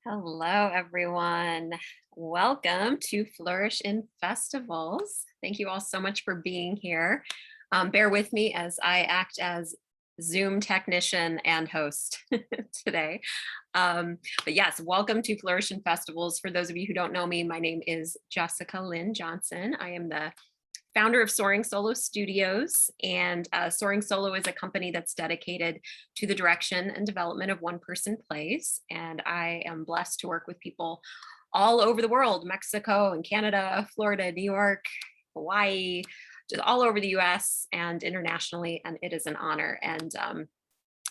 Hello, everyone. Welcome to Flourish in Festivals. Thank you all so much for being here. Bear with me as I act as Zoom technician and host today. But yes, welcome to Flourish in Festivals. For those of you who don't know me, my name is Jessica Lynn Johnson. I am the founder of Soaring Solo Studios, and Soaring Solo is a company that's dedicated to the direction and development of one-person plays. And I am blessed to work with people all over the world, Mexico and Canada, Florida, New York, Hawaii, just all over the US and internationally. And it is an honor. And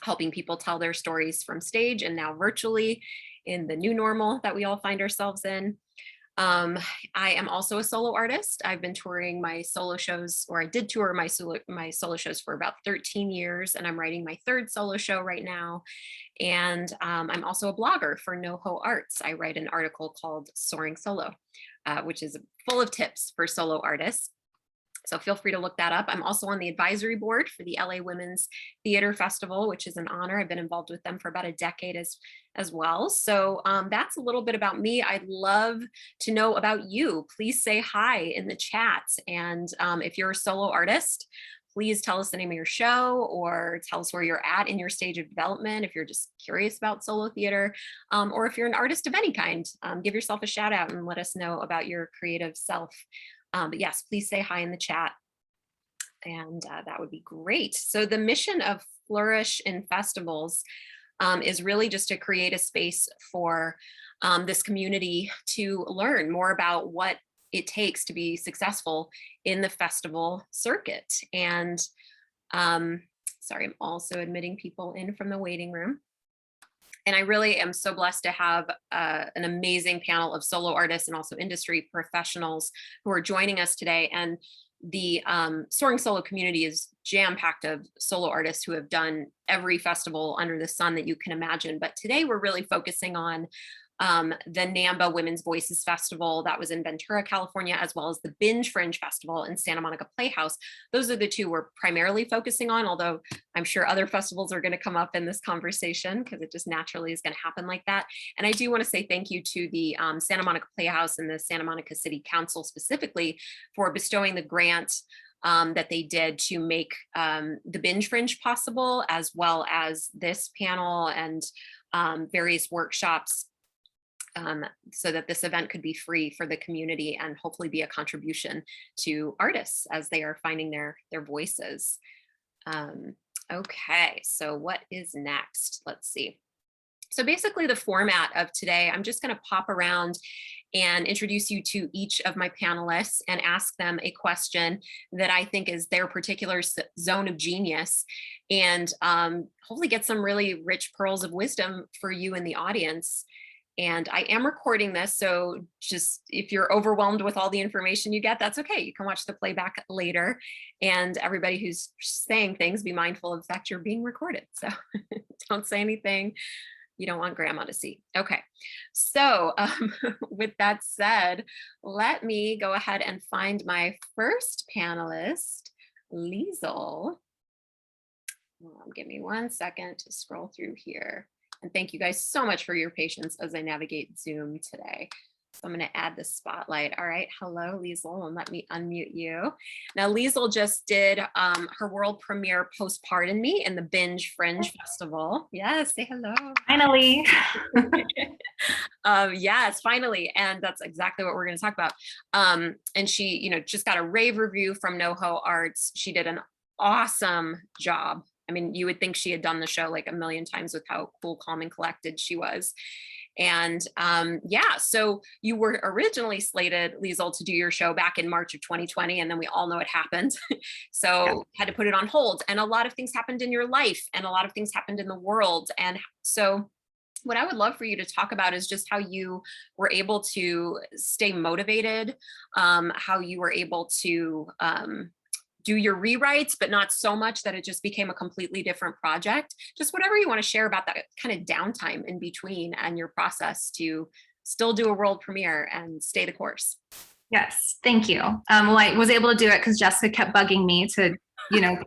helping people tell their stories from stage and now virtually in the new normal that we all find ourselves in. I am also a solo artist. I've been touring my solo shows, or I did tour my solo shows for about 13 years, and I'm writing my third solo show right now. And I'm also a blogger for NoHo Arts. I write an article called Soaring Solo, which is full of tips for solo artists. So feel free to look that up. I'm also on the advisory board for the LA Women's Theater Festival, which is an honor. I've been involved with them for about a decade as well. So that's a little bit about me. I'd love to know about you. Please say hi in the chat. And if you're a solo artist, please tell us the name of your show or tell us where you're at in your stage of development. If you're just curious about solo theater, or if you're an artist of any kind, give yourself a shout out and let us know about your creative self. But yes, please say hi in the chat, and that would be great. So the mission of Flourish in Festivals is really just to create a space for this community to learn more about what it takes to be successful in the festival circuit. And sorry, I'm also admitting people in from the waiting room. And I really am so blessed to have an amazing panel of solo artists and also industry professionals who are joining us today. And the Soaring Solo community is jam-packed of solo artists who have done every festival under the sun that you can imagine. But today we're really focusing on the NAMBA Women's Voices Festival that was in Ventura, California, as well as the Binge Fringe Festival in Santa Monica Playhouse. Those are the two we're primarily focusing on, although I'm sure other festivals are going to come up in this conversation because it just naturally is going to happen like that. And I do want to say thank you to the Santa Monica Playhouse and the Santa Monica City Council specifically for bestowing the grant that they did to make the Binge Fringe possible, as well as this panel and various workshops, so that this event could be free for the community and hopefully be a contribution to artists as they are finding their voices. Okay, so what is next? Let's see. So basically the format of today, I'm just going to pop around and introduce you to each of my panelists and ask them a question that I think is their particular zone of genius, and hopefully get some really rich pearls of wisdom for you in the audience. And I am recording this, so just if you're overwhelmed with all the information you get, that's okay. You can watch the playback later. And everybody who's saying things, be mindful of the fact you're being recorded. So don't say anything you don't want grandma to see. Okay, so with that said, let me go ahead and find my first panelist, Liesl. Give me 1 second to scroll through here. And thank you guys so much for your patience as I navigate Zoom today. So I'm going to add the spotlight. All right. Hello, Liesl, and let me unmute you. Now, Liesl just did her world premiere Post Pardon Me in the Binge Fringe Festival. Yes, say hello. Finally. Yes, finally. And that's exactly what we're going to talk about. And she, just got a rave review from NoHo Arts. She did an awesome job. I mean, you would think she had done the show like a million times with how cool, calm, and collected she was. And yeah, so you were originally slated, Liesl, to do your show back in March of 2020, and then we all know it happened. So had to put it on hold. And a lot of things happened in your life, and a lot of things happened in the world. And so what I would love for you to talk about is just how you were able to stay motivated, how you were able to do your rewrites, but not so much that it just became a completely different project. Just whatever you want to share about that kind of downtime in between and your process to still do a world premiere and stay the course. Yes, thank you. Well, I was able to do it because Jessica kept bugging me to,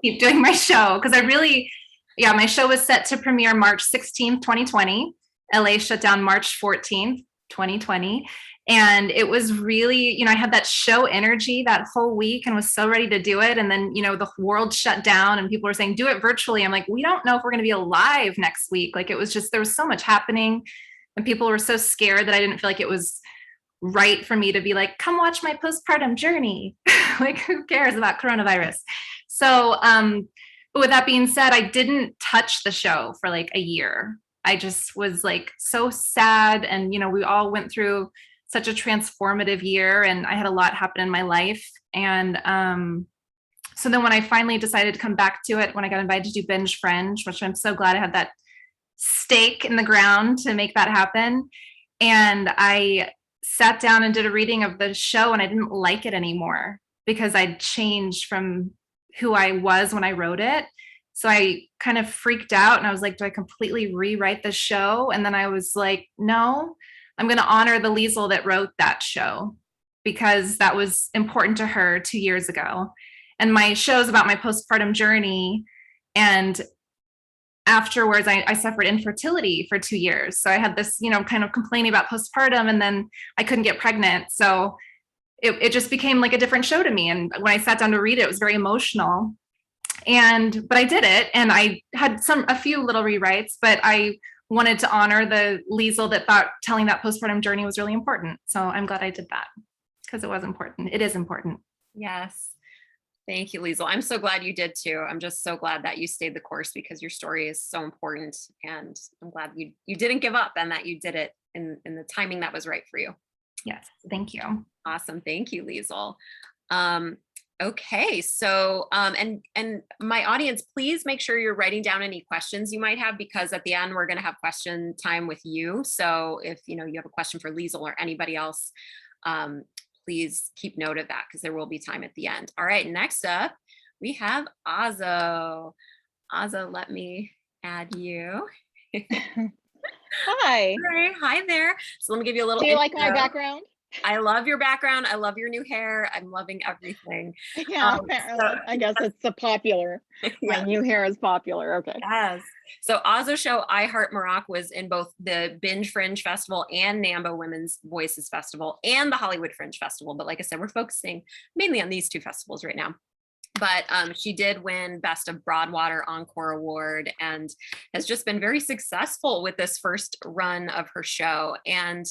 keep doing my show. Because my show was set to premiere March 16th, 2020. LA shut down March 14th, 2020. And it was really, I had that show energy that whole week and was so ready to do it. And then, the world shut down and people were saying, do it virtually. I'm like, we don't know if we're going to be alive next week. Like, it was just, there was so much happening and people were so scared that I didn't feel like it was right for me to be like, come watch my postpartum journey. Like, who cares about coronavirus? So, but with that being said, I didn't touch the show for like a year. I just was like so sad. And, we all went through such a transformative year and I had a lot happen in my life. And so then when I finally decided to come back to it, when I got invited to do Binge Fringe, which I'm so glad I had that stake in the ground to make that happen. And I sat down and did a reading of the show and I didn't like it anymore because I'd changed from who I was when I wrote it. So I kind of freaked out and I was like, do I completely rewrite the show? And then I was like, no, I'm going to honor the Liesl that wrote that show because that was important to her 2 years ago. And my show's about my postpartum journey. And afterwards, I suffered infertility for 2 years. So I had this, kind of complaining about postpartum and then I couldn't get pregnant. So it just became like a different show to me. And when I sat down to read it, it was very emotional. But I did it and I had a few little rewrites, but I wanted to honor the Liesl that thought telling that postpartum journey was really important. So I'm glad I did that because it was important. It is important. Yes. Thank you, Liesl. I'm so glad you did too. I'm just so glad that you stayed the course because your story is so important. And I'm glad you didn't give up and that you did it in the timing that was right for you. Yes. Thank you. Awesome. Thank you, Liesl. Okay. So, and my audience, please make sure you're writing down any questions you might have, because at the end, we're going to have question time with you. So if, you have a question for Liesl or anybody else, please keep note of that because there will be time at the end. All right. Next up, we have Ozzo. Ozzo, let me add you. Hi. Hi there. So let me give you a little Do you intro. like my background? I love your background. I love your new hair. I'm loving everything. Yeah, apparently. I guess it's the popular. Yeah. My new hair is popular. Okay. Yes. So Ozzo show I Heart Morocco was in both the Binge Fringe Festival and NAMBA Women's Voices Festival and the Hollywood Fringe Festival. But like I said, we're focusing mainly on these two festivals right now. But she did win Best of Broadwater Encore Award and has just been very successful with this first run of her show. And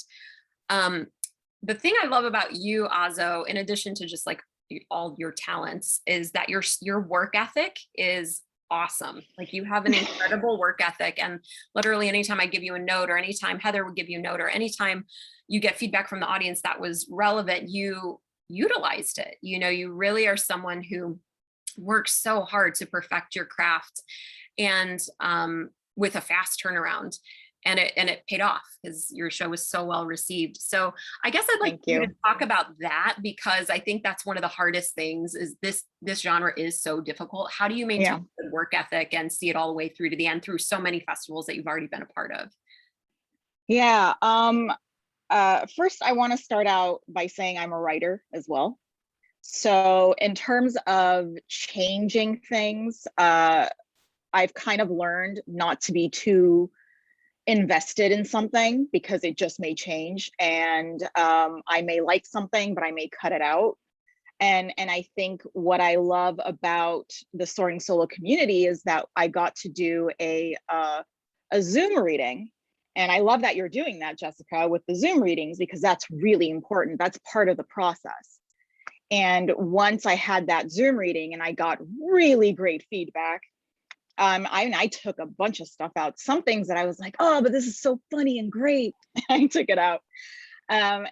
the thing I love about you, Ozzo, in addition to just like all your talents, is that your work ethic is awesome. Like, you have an incredible work ethic, and literally anytime I give you a note, or anytime Heather would give you a note, or anytime you get feedback from the audience that was relevant, you utilized it. You really are someone who works so hard to perfect your craft, and with a fast turnaround. And it paid off because your show was so well received. So I guess I'd like you to talk about that, because I think that's one of the hardest things. Is this genre is so difficult. How do you maintain good work ethic and see it all the way through to the end through so many festivals that you've already been a part of? Yeah. First, I want to start out by saying I'm a writer as well. So in terms of changing things, I've kind of learned not to be too invested in something because it just may change, and I may like something, but I may cut it out. And I think what I love about the Soaring Solo community is that I got to do a Zoom reading. And I love that you're doing that, Jessica, with the Zoom readings, because that's really important. That's part of the process. And once I had that Zoom reading and I got really great feedback, I took a bunch of stuff out. Some things that I was like, oh, but this is so funny and great. I took it out. And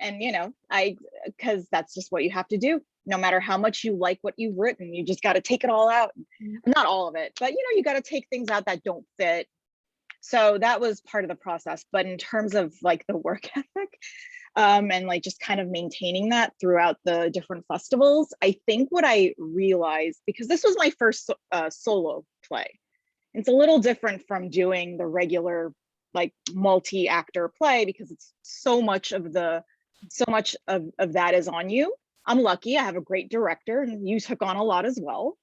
because that's just what you have to do. No matter how much you like what you've written, you just got to take it all out. Not all of it, but you got to take things out that don't fit. So that was part of the process. But in terms of like the work ethic, and like just kind of maintaining that throughout the different festivals, I think what I realized, because this was my first solo play, it's a little different from doing the regular like multi-actor play, because it's so much of that is on you. I'm lucky I have a great director, and you took on a lot as well.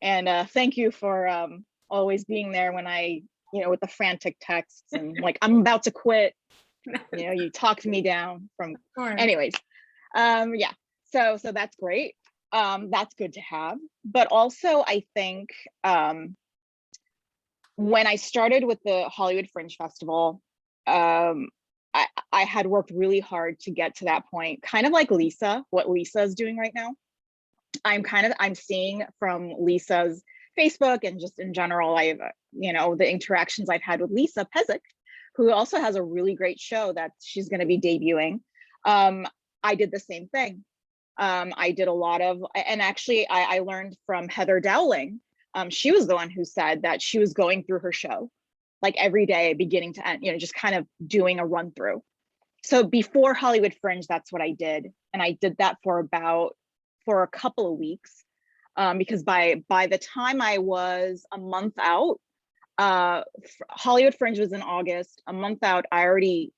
And thank you for always being there when I with the frantic texts and like, I'm about to quit, you talked me down from, anyways. Yeah, so that's great. That's good to have. But also I think when I started with the Hollywood Fringe Festival, I had worked really hard to get to that point, kind of like Lisa, what Lisa is doing right now. I'm seeing from Lisa's Facebook and just in general, I've, the interactions I've had with Lisa Pezic, who also has a really great show that she's going to be debuting. I did the same thing. I did a lot of, and actually I learned from Heather Dowling. She was the one who said that she was going through her show, like every day, beginning to end, just kind of doing a run through. So before Hollywood Fringe, that's what I did. And I did that for a couple of weeks, because by the time I was a month out, Hollywood Fringe was in August. A month out, I already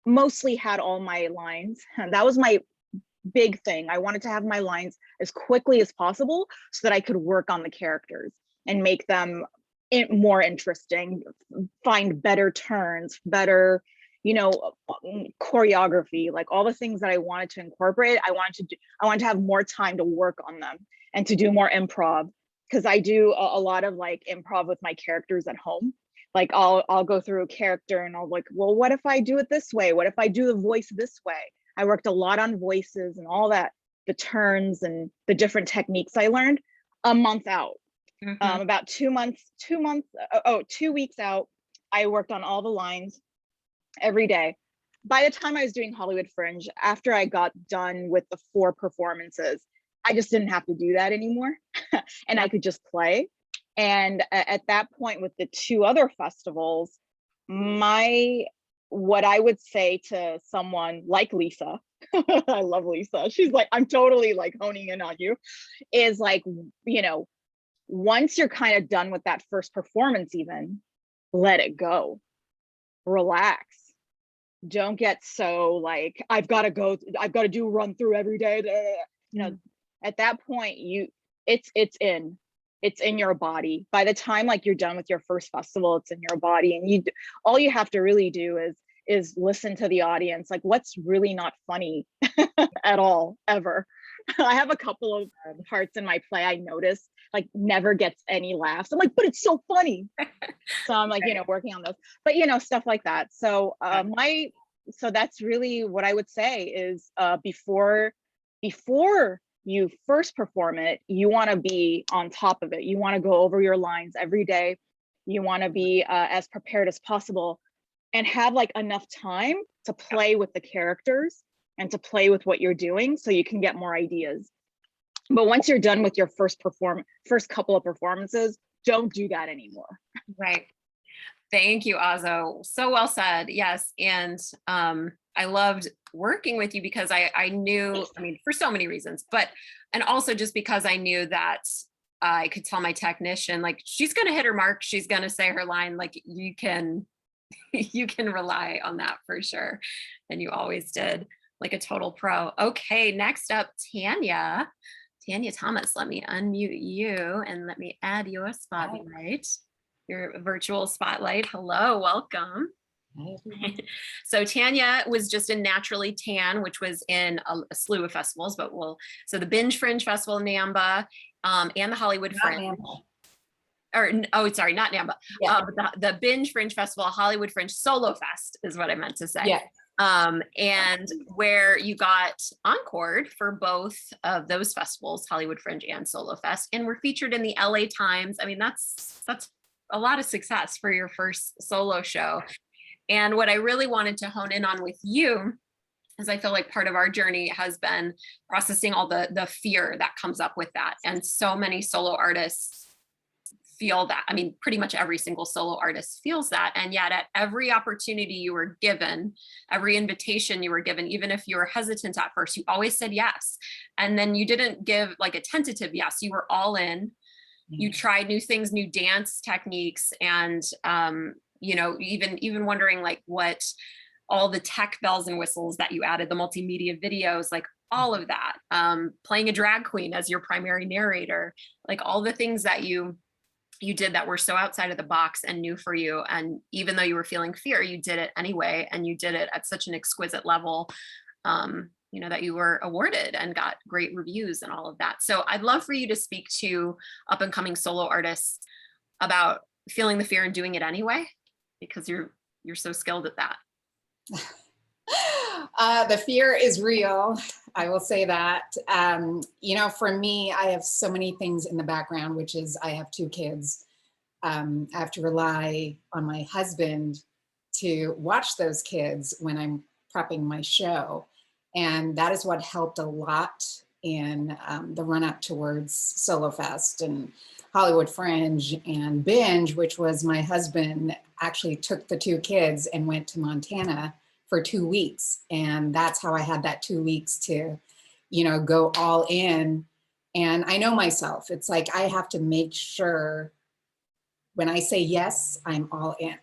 mostly had all my lines. And that was my big thing. I wanted to have my lines as quickly as possible so that I could work on the characters and make them more interesting, find better turns, better, choreography, like all the things that I wanted to incorporate. I wanted to have more time to work on them and to do more improv, because I do a lot of like improv with my characters at home. Like I'll go through a character and I'll like, well, what if I do it this way? What if I do the voice this way? I worked a lot on voices and all that, the turns and the different techniques I learned a month out. About 2 weeks out, I worked on all the lines every day. By the time I was doing Hollywood Fringe, after I got done with the 4 performances, I just didn't have to do that anymore. And I could just play. And at that point with the 2 other festivals, what I would say to someone like Lisa, I love Lisa, she's like, I'm totally like honing in on you, is like, once you're kind of done with that first performance, even let it go, relax. Don't get so like, I've got to do run through every day. At that point, it's in your body. By the time like you're done with your first festival, it's in your body, and all you have to really do is listen to the audience. Like, what's really not funny at all, ever. I have a couple of parts in my play I noticed like never gets any laughs. I'm like, but it's so funny. So I'm like, working on those, but stuff like that. So so that's really what I would say is before you first perform it, you want to be on top of it. You want to go over your lines every day. You want to be as prepared as possible and have like enough time to play with the characters and to play with what you're doing so you can get more ideas. But once you're done with your first couple of performances, don't do that anymore. Right. Thank you, Ozzo. So well said. Yes. And I loved working with you because I knew, for so many reasons, and also just because I knew that I could tell my technician, like, she's going to hit her mark. She's going to say her line. Like, you can rely on that for sure. And you always did, like a total pro. Okay. Next up, Tanya Thomas. Let me unmute you and let me add your spotlight. Your virtual spotlight. Hello, welcome. So Tanya was just in Naturally Tan, which was in a slew of festivals, so the Binge Fringe Festival, NAMBA, and the Hollywood Fringe. Sorry, not NAMBA. Yeah. The Binge Fringe Festival, Hollywood Fringe Solo Fest is what I meant to say. Yeah. And where you got encored for both of those festivals, Hollywood Fringe and Solo Fest, and were featured in the LA Times. That's a lot of success for your first solo show. And what I really wanted to hone in on with you is I feel like part of our journey has been processing all the fear that comes up with that. And so many solo artists feel that. Pretty much every single solo artist feels that. And yet at every opportunity you were given, every invitation you were given, even if you were hesitant at first, you always said yes. And then you didn't give like a tentative yes, you were all in. You tried new things, new dance techniques, and even wondering like what all the tech bells and whistles that you added, the multimedia videos, like all of that, playing a drag queen as your primary narrator, like all the things that you you did that were so outside of the box and new for you. And even though you were feeling fear, you did it anyway. And you did it at such an exquisite level, that you were awarded and got great reviews and all of that. So I'd love for you to speak to up and coming solo artists about feeling the fear and doing it anyway, because you're so skilled at that. The fear is real. I will say that. For me, I have so many things in the background, which is I have 2 kids. I have to rely on my husband to watch those kids when I'm prepping my show. And that is what helped a lot in the run up towards Solo Fest and Hollywood Fringe and Binge, which was my husband actually took the 2 kids and went to Montana for 2 weeks. And that's how I had that 2 weeks to, go all in. And I know myself, it's like, I have to make sure when I say yes, I'm all in.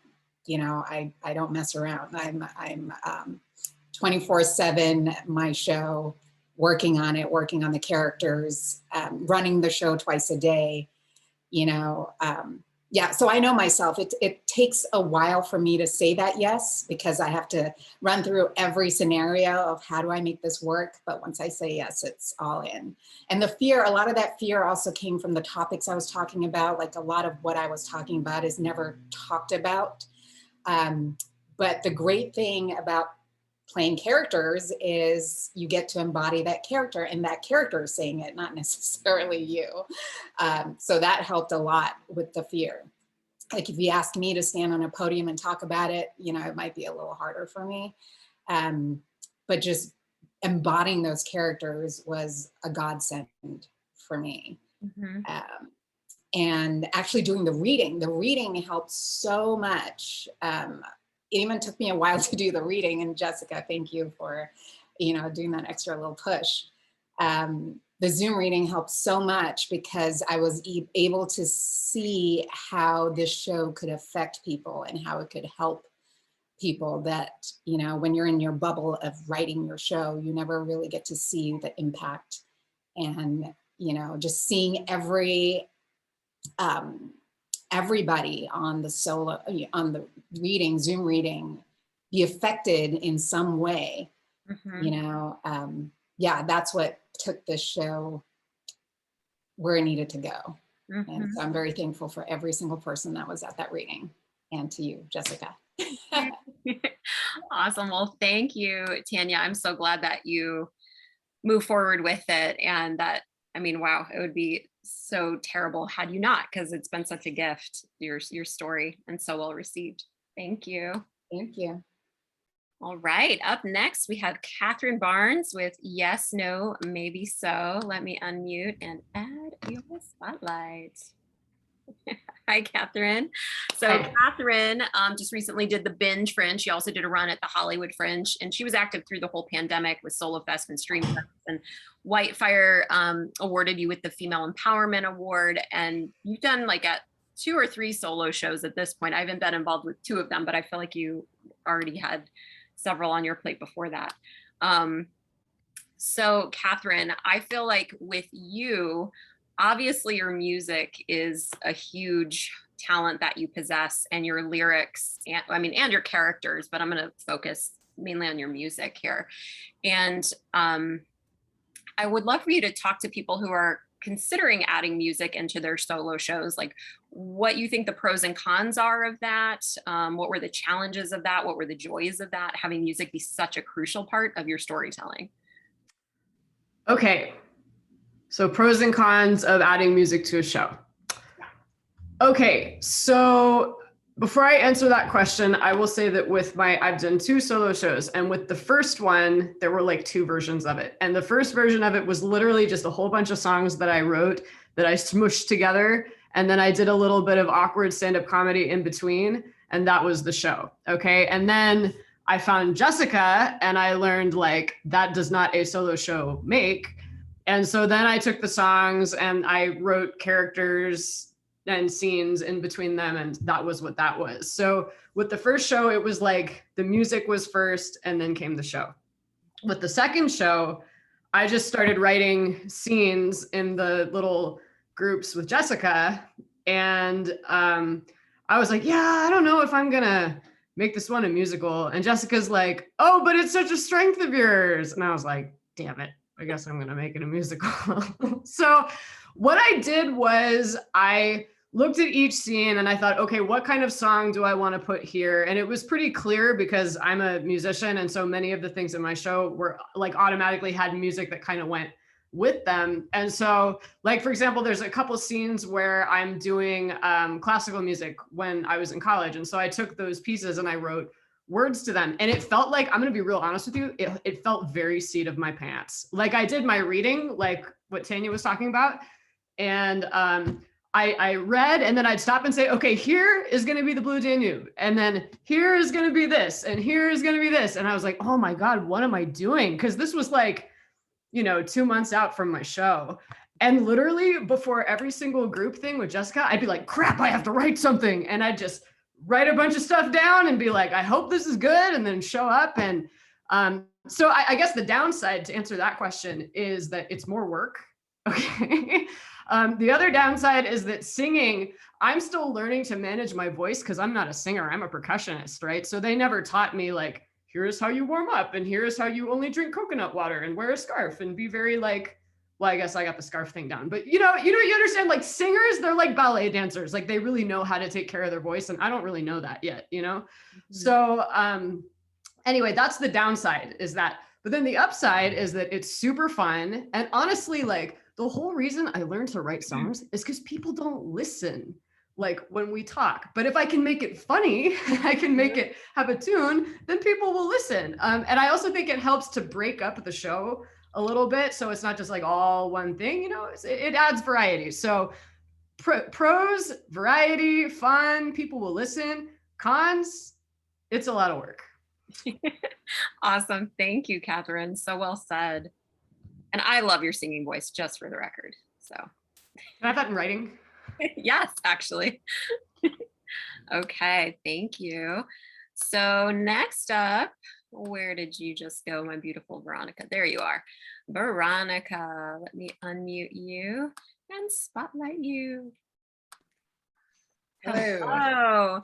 I don't mess around. I'm 24/7, my show, working on it, working on the characters, running the show twice a day, so I know myself. It takes a while for me to say that yes, because I have to run through every scenario of how do I make this work. But once I say yes, it's all in. And the fear, a lot of that fear also came from the topics I was talking about. Like a lot of what I was talking about is never talked about. But the great thing about playing characters is you get to embody that character, and that character is saying it, not necessarily you. So that helped a lot with the fear. Like if you asked me to stand on a podium and talk about it, it might be a little harder for me. But just embodying those characters was a godsend for me. Mm-hmm. And actually doing the reading helped so much. It even took me a while to do the reading, and Jessica, thank you for, doing that extra little push. The Zoom reading helped so much because I was able to see how this show could affect people and how it could help people that, when you're in your bubble of writing your show, you never really get to see the impact. And, just seeing everybody on the Zoom reading be affected in some way, Mm-hmm. That's what took this show where it needed to go. Mm-hmm. And so I'm very thankful for every single person that was at that reading, and to you, Jessica. Awesome. Well, thank you, Tanya. I'm so glad that you move forward with it, and that, wow, it would be so terrible had you not, because it's been such a gift, your story, and so well received. Thank you. Thank you. All right, up next we have Katherine Barnes with Yes, No, Maybe So. Let me unmute and add your spotlight. Hi, Katherine. So Hi. Katherine just recently did the Binge Fringe. She also did a run at the Hollywood Fringe, and she was active through the whole pandemic with Solo Fest and Stream Fest. And Whitefire awarded you with the Female Empowerment Award, and you've done like at 2 or 3 solo shows at this point. I haven't been involved with 2 of them, but I feel like you already had several on your plate before that. So Katherine, I feel like with you, obviously your music is a huge talent that you possess, and your lyrics, and your characters, but I'm going to focus mainly on your music here. And I would love for you to talk to people who are considering adding music into their solo shows, like what you think the pros and cons are of that. What were the challenges of that? What were the joys of that, having music be such a crucial part of your storytelling? Okay, so pros and cons of adding music to a show. Okay, so before I answer that question, I will say that I've done 2 solo shows, and with the first one, there were like 2 versions of it. And the first version of it was literally just a whole bunch of songs that I wrote that I smushed together. And then I did a little bit of awkward stand-up comedy in between, and that was the show. Okay, and then I found Jessica, and I learned like that does not a solo show make. And so then I took the songs and I wrote characters and scenes in between them, and that was what that was. So with the first show, it was like the music was first and then came the show. With the second show, I just started writing scenes in the little groups with Jessica, And I was like, yeah, I don't know if I'm gonna make this one a musical. And Jessica's like, oh, but it's such a strength of yours. And I was like, damn it, I guess I'm gonna make it a musical. So what I did was I looked at each scene and I thought, okay, what kind of song do I want to put here? And it was pretty clear because I'm a musician. And so many of the things in my show were like automatically had music that kind of went with them. And so like, for example, there's a couple scenes where I'm doing classical music when I was in college. And so I took those pieces and I wrote words to them. And it felt like, I'm going to be real honest with you, it felt very seat of my pants. Like I did my reading, like what Tanya was talking about. And I read, and then I'd stop and say, okay, here is going to be the Blue Danube. And then here is going to be this, and here is going to be this. And I was like, oh my God, what am I doing? Because this was like, 2 months out from my show. And literally before every single group thing with Jessica, I'd be like, crap, I have to write something. And I'd just write a bunch of stuff down and be like, I hope this is good. And then show up. And so I guess the downside to answer that question is that it's more work. Okay. The other downside is that singing, I'm still learning to manage my voice because I'm not a singer, I'm a percussionist, right? So they never taught me like, here's how you warm up and here's how you only drink coconut water and wear a scarf and be very like, well, I guess I got the scarf thing down, but you understand, like singers, they're like ballet dancers, like they really know how to take care of their voice. And I don't really know that yet, Mm-hmm. So anyway, that's the downside is that, but then the upside is that it's super fun. And honestly, like, the whole reason I learned to write songs is because people don't listen like when we talk. But if I can make it funny, I can make it have a tune, then people will listen. And I also think it helps to break up the show a little bit. So it's not just like all one thing, it adds variety. So pros, variety, fun, people will listen. Cons, it's a lot of work. Awesome. Thank you, Katherine. So well said. And I love your singing voice, just for the record. So, can I have that in writing? Yes, actually. Okay, thank you. So next up, where did you just go, my beautiful Veronica? There you are. Veronica, let me unmute you and spotlight you. Hello.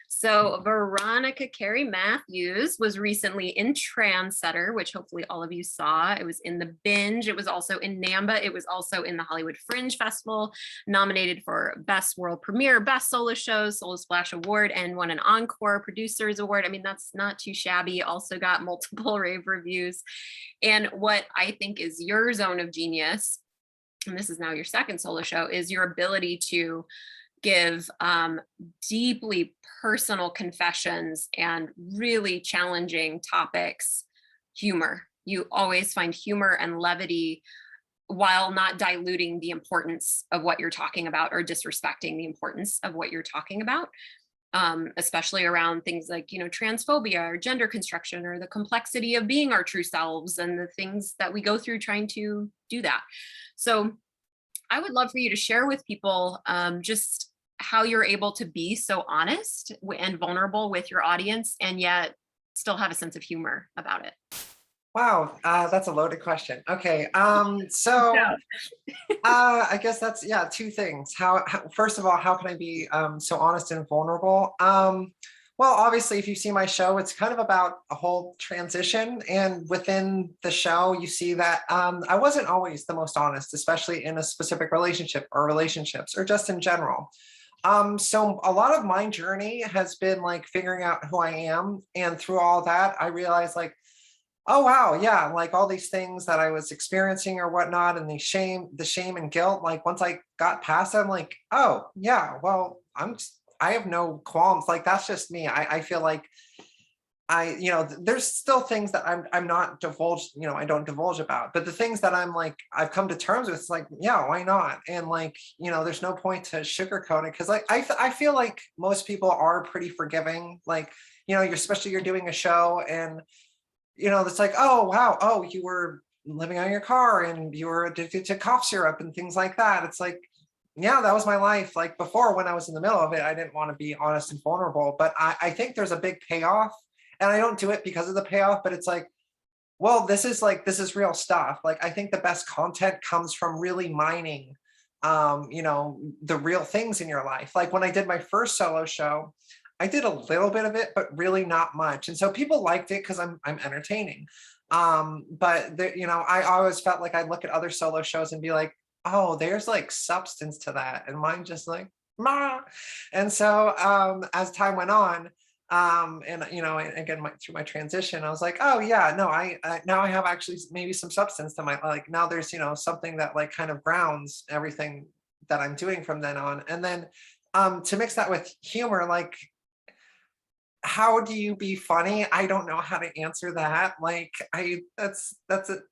So Veronica Matthews was recently in Trendsetter, which hopefully all of you saw. It was in the Binge. It was also in NAMBA. It was also in the Hollywood Fringe Festival, nominated for Best World Premiere, Best Solo Show, Solo Splash Award, and won an Encore Producers Award. I mean, that's not too shabby. Also got multiple rave reviews. And what I think is your zone of genius, and this is now your second solo show, is your ability to give deeply personal confessions and really challenging topics humor. You always find humor and levity while not diluting the importance of what you're talking about or disrespecting the importance of what you're talking about, especially around things like, transphobia or gender construction or the complexity of being our true selves and the things that we go through trying to do that. So I would love for you to share with people just how you're able to be so honest and vulnerable with your audience and yet still have a sense of humor about it. Wow, that's a loaded question. Okay, I guess that's, two things. First of all, how can I be so honest and vulnerable? Well, obviously, if you see my show, it's kind of about a whole transition. And within the show, you see that I wasn't always the most honest, especially in a specific relationship or relationships or just in general. So a lot of my journey has been like figuring out who I am. And through all that, I realized like, oh, wow, yeah, like all these things that I was experiencing or whatnot, and the shame and guilt, like once I got past it, I'm like, oh, yeah, well, I have no qualms. Like, that's just me. I feel like there's still things that I'm not divulged, I don't divulge about, but the things that I'm like, I've come to terms with, it's like, yeah, why not? And like, there's no point to sugarcoat it. Cause like, I feel like most people are pretty forgiving. Like, especially you're doing a show and, it's like, oh, wow. Oh, you were living on your car and you were addicted to cough syrup and things like that. It's like, yeah, that was my life. Like before, when I was in the middle of it, I didn't want to be honest and vulnerable, but I think there's a big payoff, and I don't do it because of the payoff, but it's like, well, this is real stuff. Like, I think the best content comes from really mining you know, the real things in your life. Like when I did my first solo show, I did a little bit of it, but really not much. And so people liked it because I'm entertaining. But there, you know, I always felt like I'd look at other solo shows and be like, oh, there's like substance to that. And mine just like, mah. And so as time went on, and you know, again, through my transition, I was like, oh yeah, no, I now I have actually maybe some substance to my, like now there's, you know, something that like kind of grounds everything that I'm doing from then on. And then to mix that with humor, like how do you be funny? I don't know how to answer that. Like that's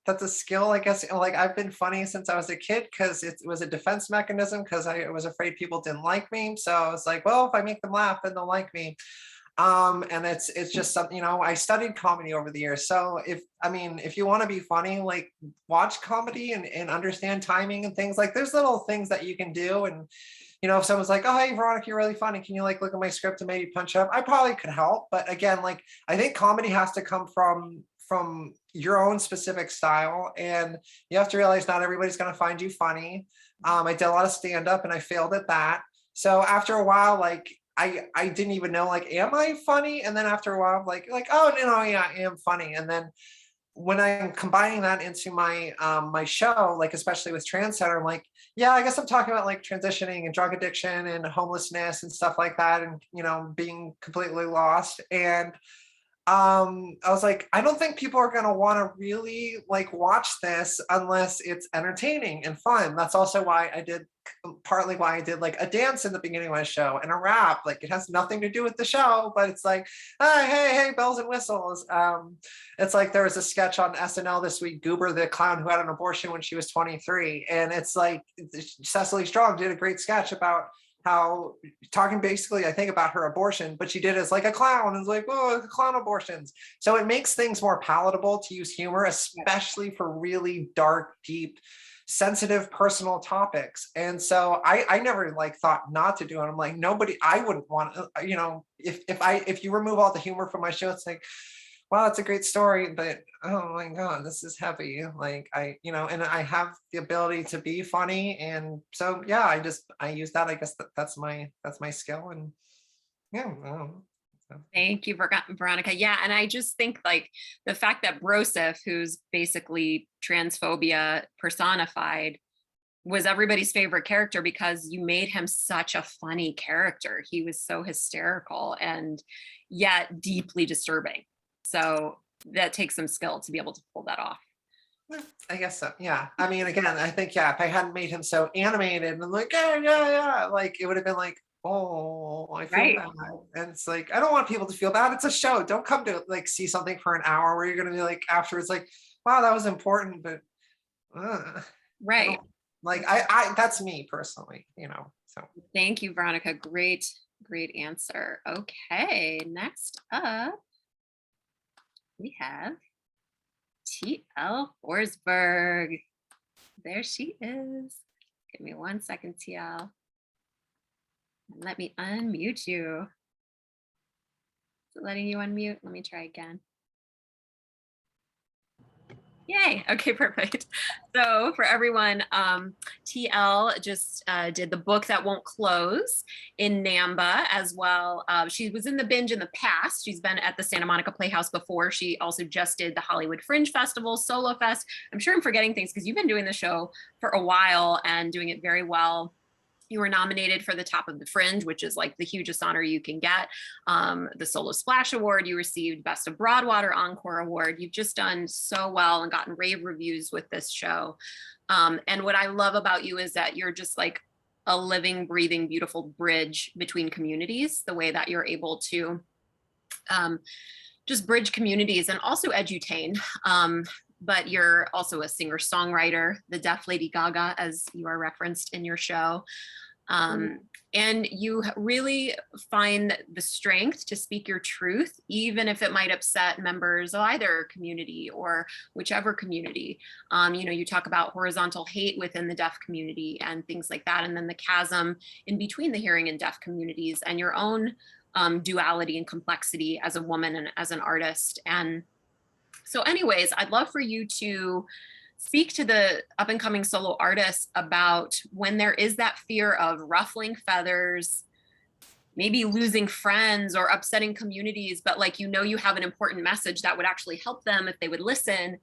a skill, I guess. Like I've been funny since I was a kid because it was a defense mechanism because I was afraid people didn't like me. So I was like, well, if I make them laugh, then they'll like me. And it's just something, you know, I studied comedy over the years. So if you want to be funny, like watch comedy and understand timing and things. Like there's little things that you can do. And you know, if someone's like, oh, hey, Veronica, you're really funny. Can you like look at my script and maybe punch up? I probably could help. But again, like, I think comedy has to come from your own specific style. And you have to realize not everybody's going to find you funny. I did a lot of stand up and I failed at that. So after a while, like, I didn't even know, like, am I funny? And then after a while, like, oh, no, yeah, I am funny. And then when I'm combining that into my my show, like especially with Trans Center, I'm like, yeah, I guess I'm talking about like transitioning and drug addiction and homelessness and stuff like that, and you know, being completely lost. And I was like, I don't think people are gonna want to really like watch this unless it's entertaining and fun. That's also why partly why I did like a dance in the beginning of my show and a rap. Like it has nothing to do with the show, but it's like, hey, bells and whistles. It's like there was a sketch on SNL this week, Goober the clown who had an abortion when she was 23. And it's like Cecily Strong did a great sketch about how talking basically, I think, about her abortion, but she did it as like a clown. It's like, oh, clown abortions. So it makes things more palatable to use humor, especially for really dark, deep, sensitive, personal topics. And so I never like thought not to do it. I'm like, I wouldn't want to, you know, if you remove all the humor from my show, it's like, wow, it's a great story, but oh my God, this is heavy. Like you know, and I have the ability to be funny. And so, yeah, I use that. I guess that's my skill. And yeah. Thank you, Veronica. Yeah. And I just think like the fact that Broseph, who's basically transphobia personified, was everybody's favorite character because you made him such a funny character. He was so hysterical and yet deeply disturbing. So that takes some skill to be able to pull that off. I guess so. Yeah. I mean, again, I think, yeah, if I hadn't made him so animated and like, yeah, like it would have been like, oh, I feel bad. And it's like, I don't want people to feel bad. It's a show. Don't come to like see something for an hour where you're going to be like afterwards, like, wow, that was important, but right. Like I that's me personally, you know. So thank you, Veronica. Great answer. Okay, next up we have TL Forsberg. There she is. Give me 1 second, TL. And let me unmute you. Is it letting you unmute? Let me try again. Yay. Okay, perfect. So for everyone, TL just did The Book That Won't Close in NAMBA as well. She was in the Binge in the past. She's been at the Santa Monica Playhouse before. She also just did the Hollywood Fringe Festival, Solo Fest. I'm sure I'm forgetting things because you've been doing the show for a while and doing it very well. You were nominated for the Top of the Fringe, which is like the hugest honor you can get. The Solo Splash Award, you received Best of Broadwater Encore Award. You've just done so well and gotten rave reviews with this show. And what I love about you is that you're just like a living, breathing, beautiful bridge between communities, the way that you're able to just bridge communities and also edutain. But you're also a singer-songwriter, the deaf Lady Gaga, as you are referenced in your show. And you really find the strength to speak your truth, even if it might upset members of either community or whichever community. You know, you talk about horizontal hate within the deaf community and things like that, and then the chasm in between the hearing and deaf communities and your own duality and complexity as a woman and as an artist. And so anyways, I'd love for you to speak to the up and coming solo artists about when there is that fear of ruffling feathers, maybe losing friends or upsetting communities, but like, you know, you have an important message that would actually help them if they would listen.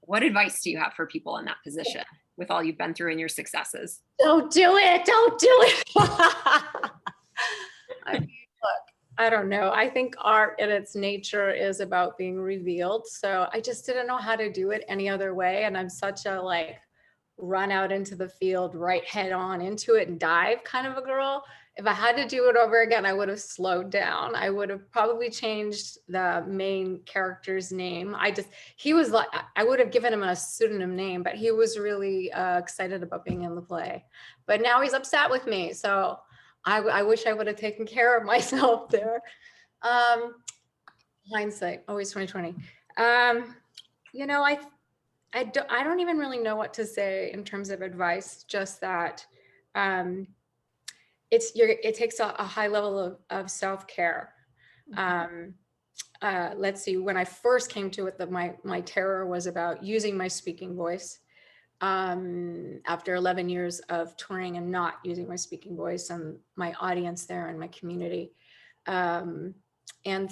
What advice do you have for people in that position with all you've been through and your successes? Don't do it. Don't do it. I mean, look, I don't know. I think art in its nature is about being revealed. So I just didn't know how to do it any other way. And I'm such a like run out into the field, right head on into it and dive kind of a girl. If I had to do it over again, I would have slowed down. I would have probably changed the main character's name. He was like, I would have given him a pseudonym name, but he was really excited about being in the play. But now he's upset with me. So I wish I would have taken care of myself there. Hindsight, always 2020. You know, I don't even really know what to say in terms of advice, just that it takes a high level of self-care. Let's see, when I first came to it, my terror was about using my speaking voice. After 11 years of touring and not using my speaking voice and my audience there and my community. And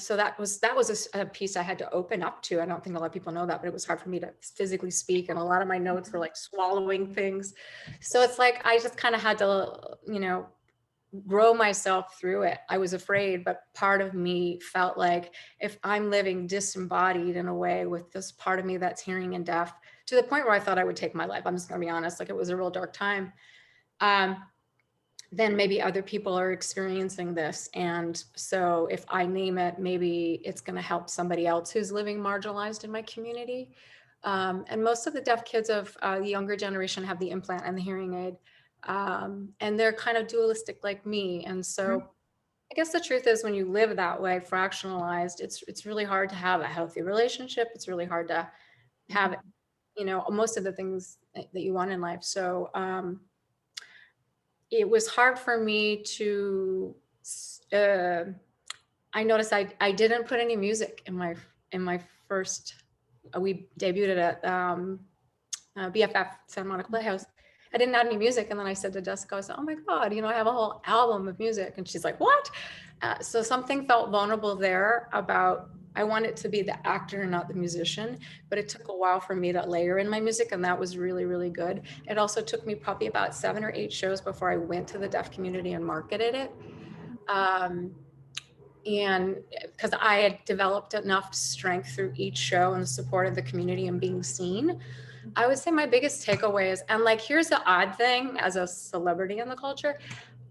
so that was a piece I had to open up to. I don't think a lot of people know that, but it was hard for me to physically speak. And a lot of my notes were like swallowing things. So it's like, I just kind of had to, you know, grow myself through it. I was afraid, but part of me felt like if I'm living disembodied in a way with this part of me that's hearing and deaf, to the point where I thought I would take my life, I'm just gonna be honest, like it was a real dark time, then maybe other people are experiencing this. And so if I name it, maybe it's gonna help somebody else who's living marginalized in my community. And most of the deaf kids of the younger generation have the implant and the hearing aid. And they're kind of dualistic like me. And so I guess the truth is when you live that way, fractionalized, it's really hard to have a healthy relationship. It's really hard to have, you know, most of the things that you want in life. So it was hard for me to, I noticed I didn't put any music in my first, we debuted it at BFF, Santa Monica Playhouse. I didn't add any music. And then I said to Jessica, I said, oh my God, you know, I have a whole album of music. And she's like, what? So something felt vulnerable there about, I want it to be the actor and not the musician, but it took a while for me to layer in my music. And that was really, really good. It also took me probably about 7 or 8 shows before I went to the deaf community and marketed it. And because I had developed enough strength through each show and the support of the community and being seen, I would say my biggest takeaway is, and like, here's the odd thing as a celebrity in the culture,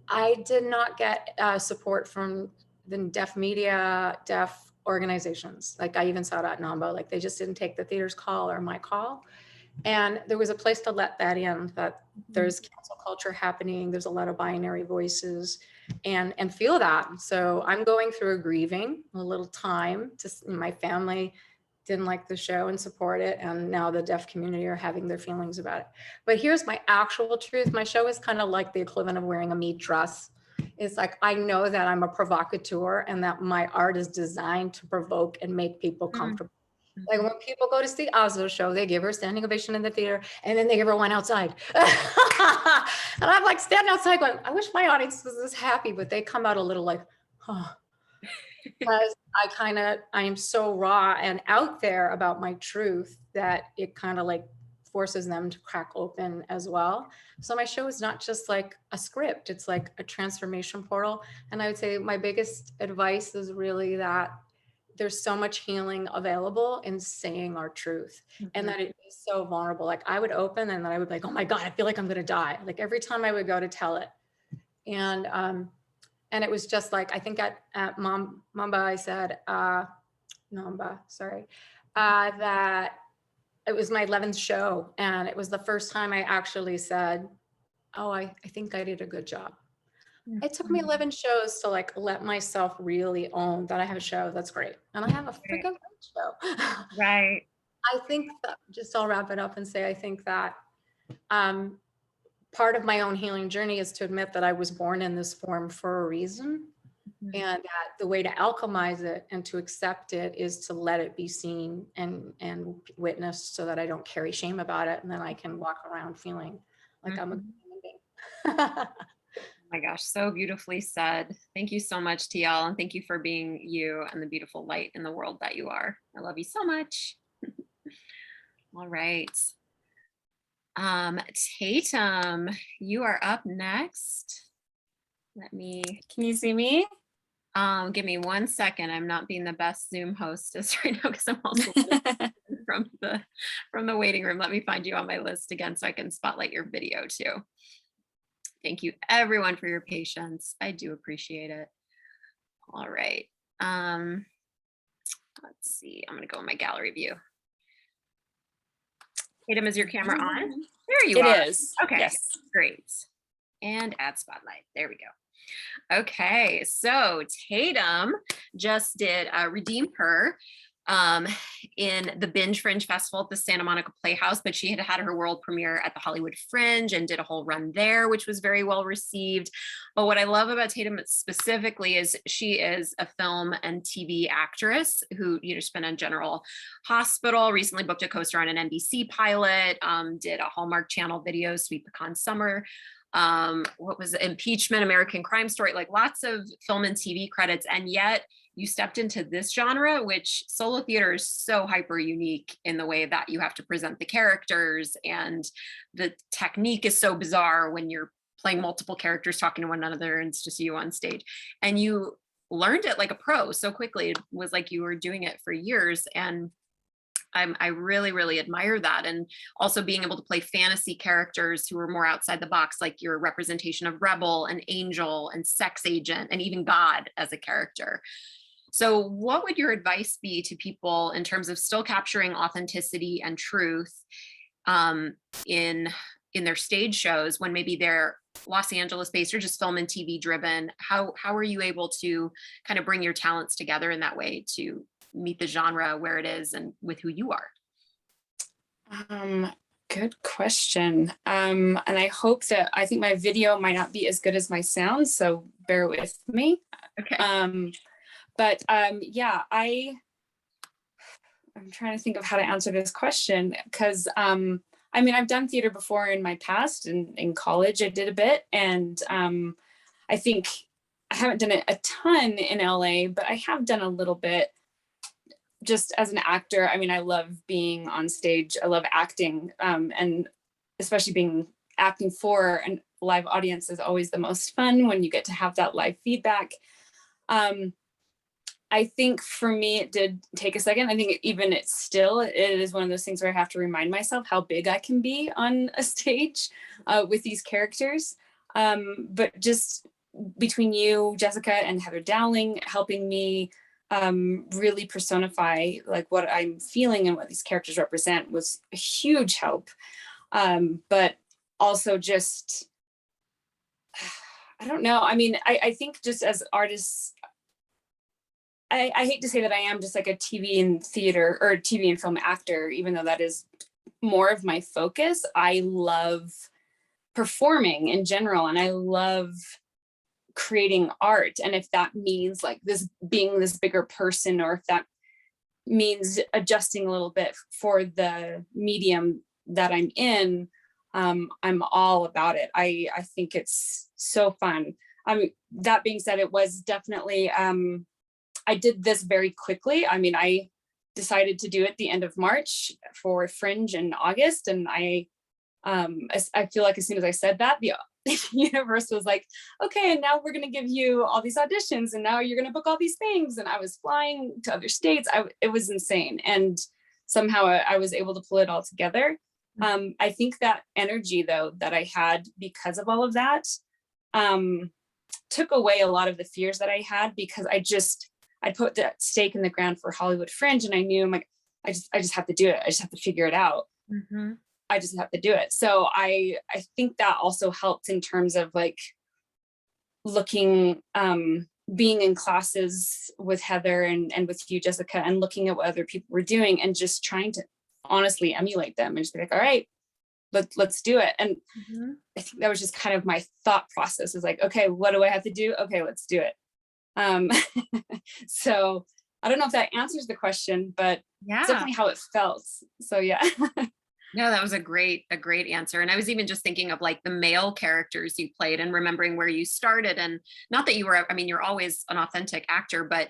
I did not get support from the deaf media, deaf organizations. Like I even saw it at NAMBA, like they just didn't take the theater's call or my call. And there was a place to let that in, that there's cancel culture happening. There's a lot of binary voices and feel that. So I'm going through a grieving, a little time. Just my family didn't like the show and support it. And now the deaf community are having their feelings about it. But here's my actual truth. My show is kind of like the equivalent of wearing a meat dress. It's like, I know that I'm a provocateur and that my art is designed to provoke and make people comfortable. Like when people go to see Ozzo show, they give her a standing ovation in the theater and then they give her one outside. And I'm like standing outside going, I wish my audience was this happy, but they come out a little like, huh. Because I am so raw and out there about my truth that it kind of like forces them to crack open as well. So my show is not just like a script, it's like a transformation portal. And I would say my biggest advice is really that there's so much healing available in saying our truth, and that it is so vulnerable. Like I would open and then I would be like, oh my God, I feel like I'm going to die. Like every time I would go to tell it. And it was just like, I think at NAMBA, I said, NAMBA, sorry, that it was my 11th show. And it was the first time I actually said, oh, I think I did a good job. It took me 11 shows to like let myself really own that I have a show that's great. And I have a freaking great show. Right. I think that, just I'll wrap it up and say, I think that part of my own healing journey is to admit that I was born in this form for a reason. And that the way to alchemize it and to accept it is to let it be seen and witnessed, so that I don't carry shame about it. And then I can walk around feeling like I'm a human being. Oh my gosh, so beautifully said. Thank you so much, TL, and thank you for being you and the beautiful light in the world that you are. I love you so much. All right. Tatum, you are up next. Let me, Can you see me? give me 1 second. I'm not being the best Zoom hostess right now because I'm also from the waiting room. Let me find you on my list again so I can spotlight your video too. Thank you everyone for your patience. I do appreciate it. All right. Let's see. I'm gonna go in my gallery view. Tatum, is your camera on? There you are. It is. Okay, Yes. great. And add spotlight. There we go. Okay, so Tatum just did Redeem Her in the Binge Fringe Festival at the Santa Monica Playhouse, but she had had her world premiere at the Hollywood Fringe and did a whole run there, which was very well received. But what I love about Tatum specifically is she is a film and TV actress who, you know, spent on General Hospital, recently booked a co-star on an NBC pilot, did a Hallmark Channel video, Sweet Pecan Summer, what was it? Impeachment, American Crime Story, like lots of film and TV credits. And yet you stepped into this genre, which solo theater is so hyper unique in the way that you have to present the characters, and the technique is so bizarre when you're playing multiple characters talking to one another and it's just you on stage. And you learned it like a pro so quickly. It was like you were doing it for years. And I really, really admire that. And also being able to play fantasy characters who are more outside the box, like your representation of Rebel and Angel and Sex Agent and even God as a character. So what would your advice be to people in terms of still capturing authenticity and truth in their stage shows when maybe they're Los Angeles based or just film and TV driven? How are you able to kind of bring your talents together in that way to meet the genre where it is and with who you are? Good question. And I think my video might not be as good as my sound, so bear with me. Okay. Yeah, I'm trying to think of how to answer this question, because I mean, I've done theater before in my past, and in college I did a bit, and I think I haven't done it a ton in LA, but I have done a little bit just as an actor. I mean, I love being on stage. I love acting, and especially acting for a live audience is always the most fun when you get to have that live feedback. I think for me, it did take a second. I think it is one of those things where I have to remind myself how big I can be on a stage with these characters. But just between you, Jessica, and Heather Dowling helping me really personify like what I'm feeling and what these characters represent was a huge help. But also just, I don't know. I mean, I think just as artists, I hate to say that I am just like a TV and theater or TV and film actor, even though that is more of my focus. I love performing in general, and I love creating art. And if that means like this being this bigger person, or if that means adjusting a little bit for the medium that I'm in, I'm all about it. I think it's so fun. That being said, it was definitely, I did this very quickly. I mean, I decided to do it the end of March for Fringe in August. And I feel like as soon as I said that, the universe was like, okay, and now we're going to give you all these auditions, and now you're going to book all these things. And I was flying to other states. It was insane. And somehow I was able to pull it all together. I think that energy though, that I had because of all of that, took away a lot of the fears that I had, because I put that stake in the ground for Hollywood Fringe, and I knew I'm like, I just have to do it. I just have to figure it out. Mm-hmm. I just have to do it. So I think that also helped in terms of like looking, being in classes with Heather and with you, Jessica, and looking at what other people were doing and just trying to honestly emulate them and just be like, all right, let's do it. And I think that was just kind of my thought process, is like, okay, what do I have to do? Okay, let's do it. Um, so I don't know if that answers the question, but Yeah. it's definitely how it felt. So yeah. No, that was a great answer. And I was even just thinking of like the male characters you played and remembering where you started. And not that you were, I mean, you're always an authentic actor, but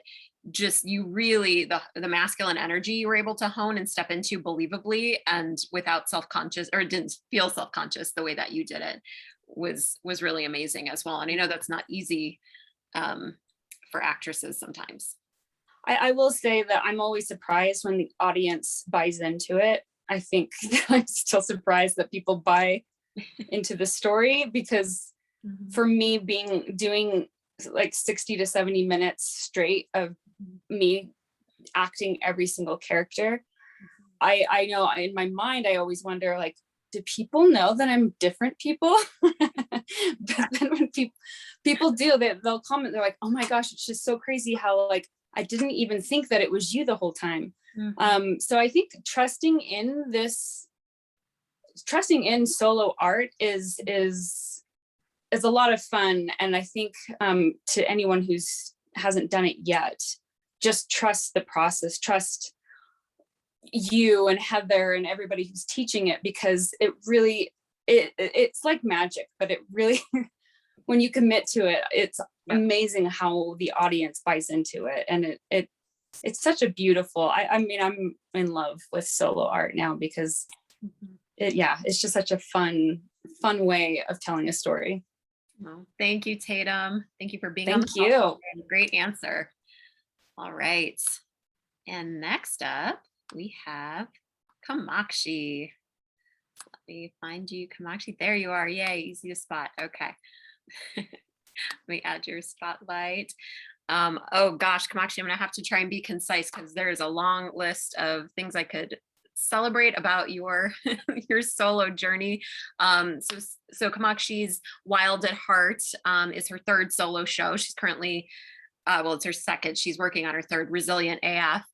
just you really, the masculine energy you were able to hone and step into believably and without self-conscious, or didn't feel self-conscious the way that you did it was really amazing as well. And I know that's not easy for actresses sometimes. I will say that I'm always surprised when the audience buys into it. I think I'm still surprised that people buy into the story, because for me, doing like 60 to 70 minutes straight of me acting every single character, I know in my mind, I always wonder, like, do people know that I'm different people? But then when people do, they'll comment, they're like, oh my gosh, it's just so crazy how, like, I didn't even think that it was you the whole time. So I think trusting in solo art is a lot of fun. And I think to anyone who's hasn't done it yet, just trust the process, trust you and Heather and everybody who's teaching it, because it really, it's like magic, but it really, when you commit to it, it's amazing how the audience buys into it. And it's such a beautiful, I mean, I'm in love with solo art now, because it's just such a fun way of telling a story. Well, thank you, Tatum. Thank you for being Thank you. Great answer. All right. And next up, we have Kamakshi. Let me find you, Kamakshi. There you are. Yay, easy to spot. Okay. Let me add your spotlight. Oh gosh, Kamakshi, I'm gonna have to try and be concise, because there is a long list of things I could celebrate about your your solo journey. So Kamakshi's Wild at Heart is her third solo show. She's currently, well, it's her second. She's working on her third, Resilient AF.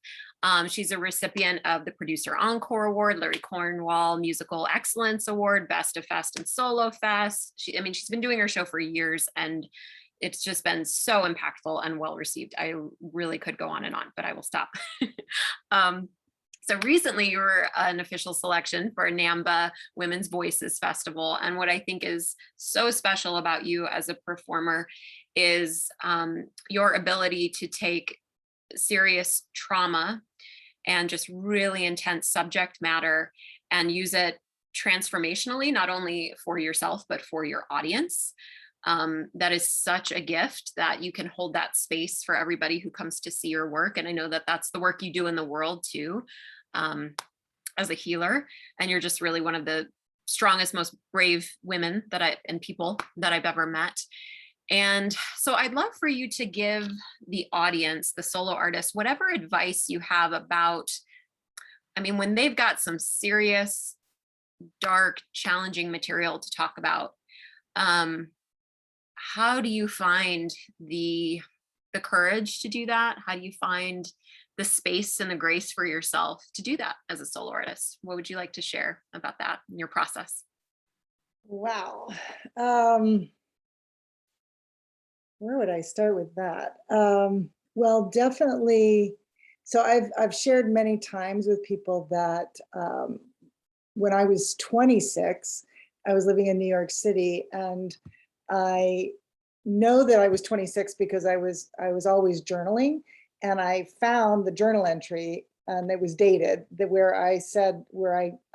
She's a recipient of the Producer Encore Award, Larry Cornwall Musical Excellence Award, Best of Fest and Solo Fest. She's been doing her show for years, and it's just been so impactful and well received. I really could go on and on, but I will stop. So recently you were an official selection for NAMBA Women's Voices Festival. And what I think is so special about you as a performer is your ability to take serious trauma and just really intense subject matter and use it transformationally, not only for yourself, but for your audience. That is such a gift that you can hold that space for everybody who comes to see your work. And I know that that's the work you do in the world too, as a healer. And you're just really one of the strongest, most brave women and people that I've ever met. And so I'd love for you to give the audience, the solo artist, whatever advice you have about, when they've got some serious, dark, challenging material to talk about, how do you find the courage to do that? How do you find the space and the grace for yourself to do that as a solo artist? What would you like to share about that in your process? Wow. Where would I start with that? Well, definitely. So I've shared many times with people that when I was 26, I was living in New York City, and I know that I was 26 because I was always journaling, and I found the journal entry, and it was dated, where I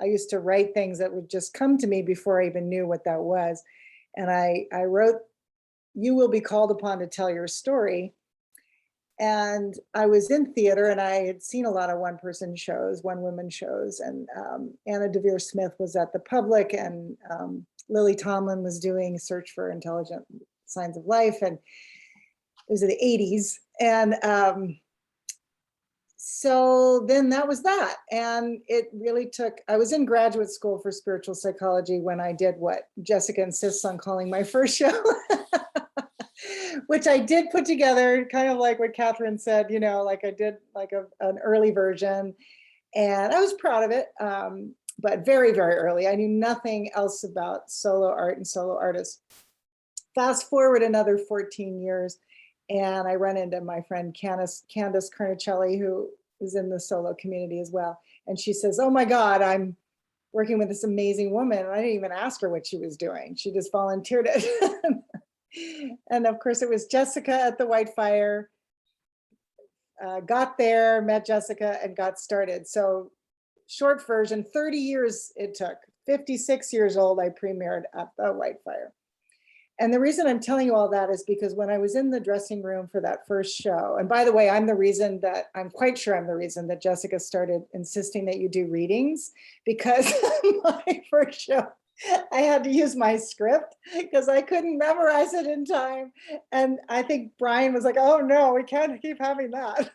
used to write things that would just come to me before I even knew what that was. And I wrote, "You will be called upon to tell your story." And I was in theater, and I had seen a lot of one-woman shows, and Anna Devere Smith was at the Public, and Lily Tomlin was doing Search for Intelligent Signs of Life, and it was in the 80s. And so then that was that. And it really I was in graduate school for spiritual psychology when I did what Jessica insists on calling my first show, which I did put together, kind of like what Katherine said, like I did like an early version, and I was proud of it. But very, very early. I knew nothing else about solo art and solo artists. Fast forward another 14 years, And I run into my friend Candace Carnicelli, who is in the solo community as well. And she says, oh my God, I'm working with this amazing woman. And I didn't even ask her what she was doing. She just volunteered it. And of course it was Jessica at the White Fire. Got there, met Jessica and got started. So short version, 30 years it took. 56 years old, I premiered at the White Fire. And the reason I'm telling you all that is because when I was in the dressing room for that first show, and by the way, I'm quite sure I'm the reason that Jessica started insisting that you do readings, because my first show, I had to use my script because I couldn't memorize it in time. And I think Brian was like, oh no, we can't keep having that.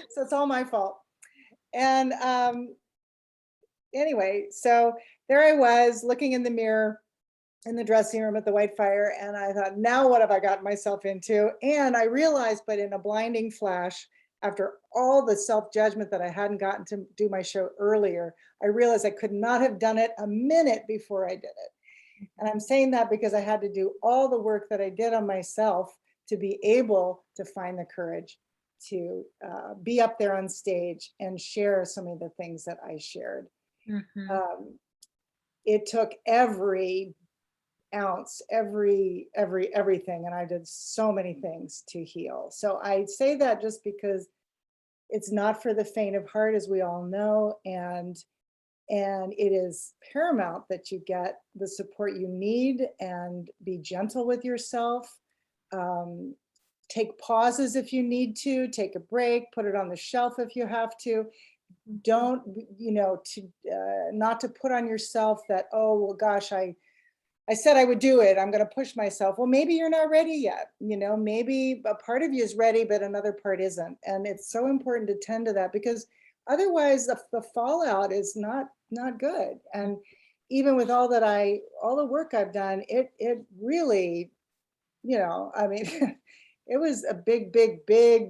So it's all my fault. And anyway, so there I was looking in the mirror in the dressing room at the White Fire. And I thought, now what have I gotten myself into? And I realized, but in a blinding flash, after all the self-judgment that I hadn't gotten to do my show earlier, I realized I could not have done it a minute before I did it. And I'm saying that because I had to do all the work that I did on myself to be able to find the courage to be up there on stage and share some of the things that I shared. Mm-hmm. It took every ounce, everything, and I did so many things to heal. So I say that just because it's not for the faint of heart, as we all know, and it is paramount that you get the support you need and be gentle with yourself. Take pauses if you need to, take a break, put it on the shelf if you have to. Don't, not to put on yourself that, oh, well, gosh, I said I would do it. I'm going to push myself. Well, maybe you're not ready yet. Maybe a part of you is ready, but another part isn't. And it's so important to tend to that, because otherwise the fallout is not good. And even with all the work I've done, it really, it was a big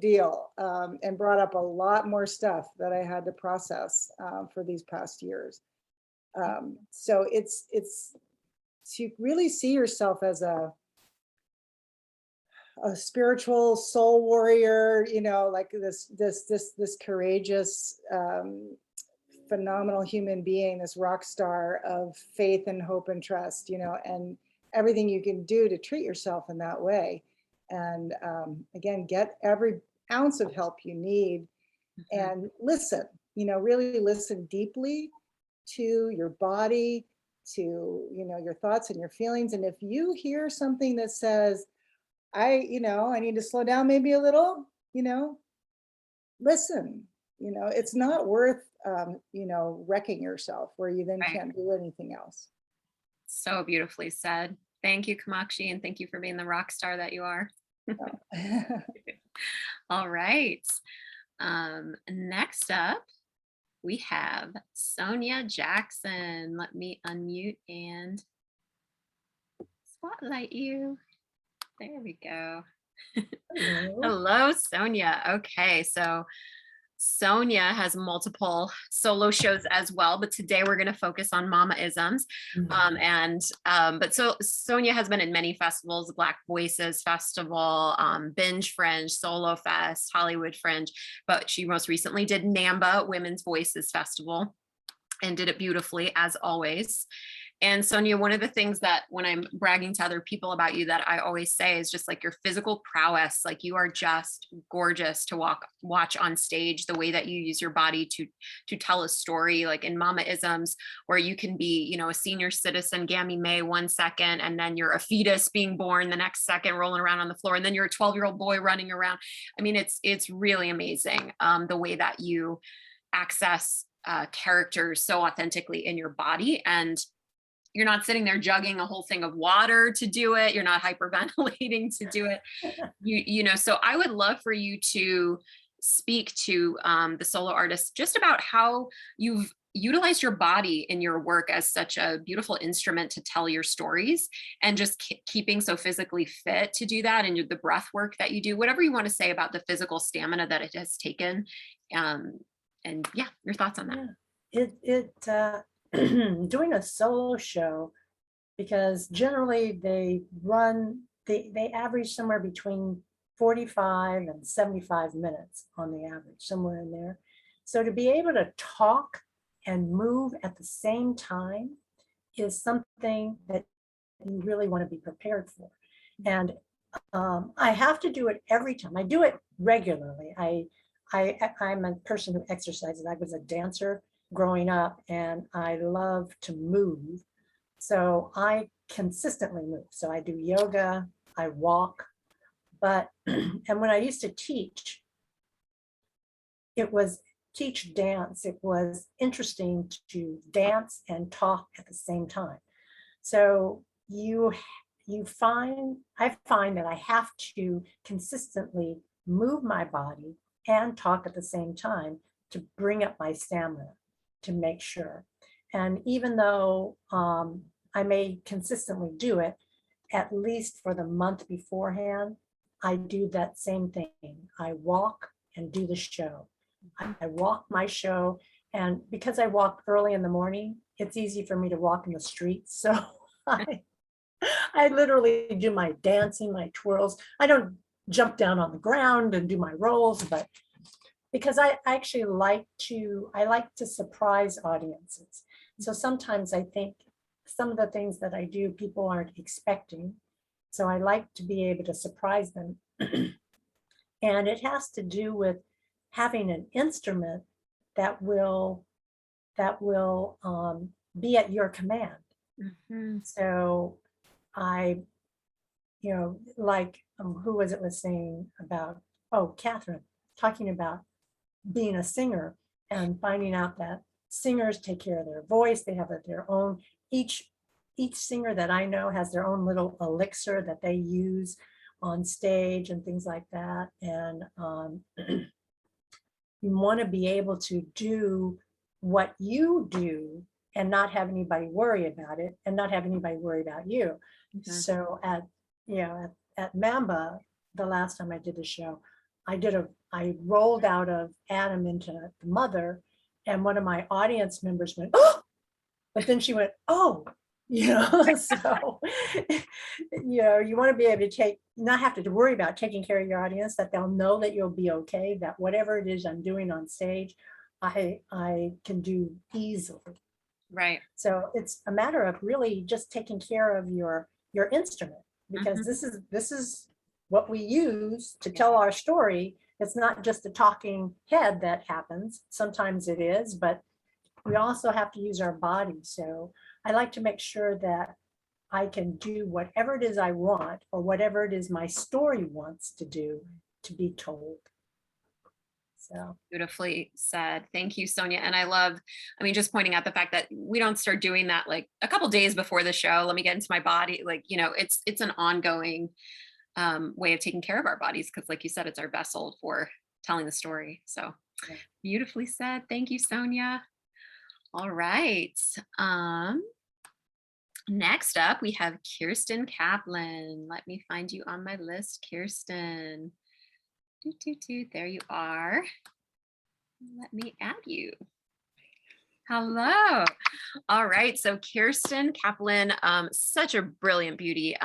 deal, and brought up a lot more stuff that I had to process for these past years. So it's to really see yourself as a spiritual soul warrior, like this courageous, phenomenal human being, this rock star of faith and hope and trust, and everything you can do to treat yourself in that way. And again, get every ounce of help you need, and listen, really listen deeply to your body, to your thoughts and your feelings. And if you hear something that says, I need to slow down maybe a little, listen. It's not worth wrecking yourself where you then can't do anything else. So beautifully said. Thank you, Kamakshi, and thank you for being the rock star that you are. All right. Next up, we have Sonia Jackson. Let me unmute and spotlight you. There we go. Hello. Hello, Sonia. Okay, so Sonia has multiple solo shows as well, but today we're going to focus on Mama-isms. But Sonia has been in many festivals: Black Voices Festival, Binge Fringe, Solo Fest, Hollywood Fringe, but she most recently did NAMBA, Women's Voices Festival, and did it beautifully as always. And Sonia, one of the things that when I'm bragging to other people about you that I always say is just like your physical prowess. Like, you are just gorgeous to watch on stage, the way that you use your body to tell a story, like in Mama-isms, where you can be, a senior citizen, Gammy May 1 second, and then you're a fetus being born the next second, rolling around on the floor, and then you're a 12-year-old boy running around. I mean, it's really amazing the way that you access characters so authentically in your body. And you're not sitting there jugging a whole thing of water to do it. You're not hyperventilating to do it. So I would love for you to speak to the solo artists just about how you've utilized your body in your work as such a beautiful instrument to tell your stories, and just keeping so physically fit to do that, and the breath work that you do, whatever you want to say about the physical stamina that it has taken. And yeah, your thoughts on that. Doing a solo show, because generally they run they average somewhere between 45 and 75 minutes on the average, somewhere in there. So to be able to talk and move at the same time is something that you really want to be prepared for. And I have to do it every time. I do it regularly. I'm a person who exercises. I was a dancer growing up, and I love to move. So I consistently move. So I do yoga, I walk, but, and when I used to teach, teach dance, it was interesting to dance and talk at the same time. So I find that I have to consistently move my body and talk at the same time to bring up my stamina, to make sure. And even though I may consistently do it, at least for the month beforehand, I do that same thing. I walk and do the show. I walk my show, and because I walk early in the morning, it's easy for me to walk in the streets. So I literally do my dancing, my twirls. I don't jump down on the ground and do my rolls, but because I actually like to surprise audiences. So sometimes I think some of the things that I do, people aren't expecting. So I like to be able to surprise them. And it has to do with having an instrument that will be at your command. Mm-hmm. So like who was it was saying about, Katherine, talking about being a singer and finding out that singers take care of their voice. They have their own, each singer that I know has their own little elixir that they use on stage and things like that. And you want to be able to do what you do and not have anybody worry about it and not have anybody worry about you. Mm-hmm. So at NAMBA, the last time I did the show, I rolled out of Adam into the mother, and one of my audience members went, "Oh," but then she went, "Oh," so, you want to be able to not have to worry about taking care of your audience, that they'll know that you'll be okay, that whatever it is I'm doing on stage, I can do easily. Right. So it's a matter of really just taking care of your instrument, because Mm-hmm. this is what we use to tell our story. It's not just a talking head that happens. Sometimes it is, but we also have to use our body. So I like to make sure that I can do whatever it is I want, or whatever it is my story wants to do, to be told. So beautifully said. Thank you, Sonia. And just pointing out the fact that we don't start doing that like a couple days before the show. Let me get into my body. It's an ongoing way of taking care of our bodies, because like you said, it's our vessel for telling the story. So beautifully said. Thank you, Sonia. All right. Next up, we have Kirsten Kaplan. Let me find you on my list, Kirsten. There you are. Let me add you. Hello. All right. So Kirsten Kaplan, such a brilliant beauty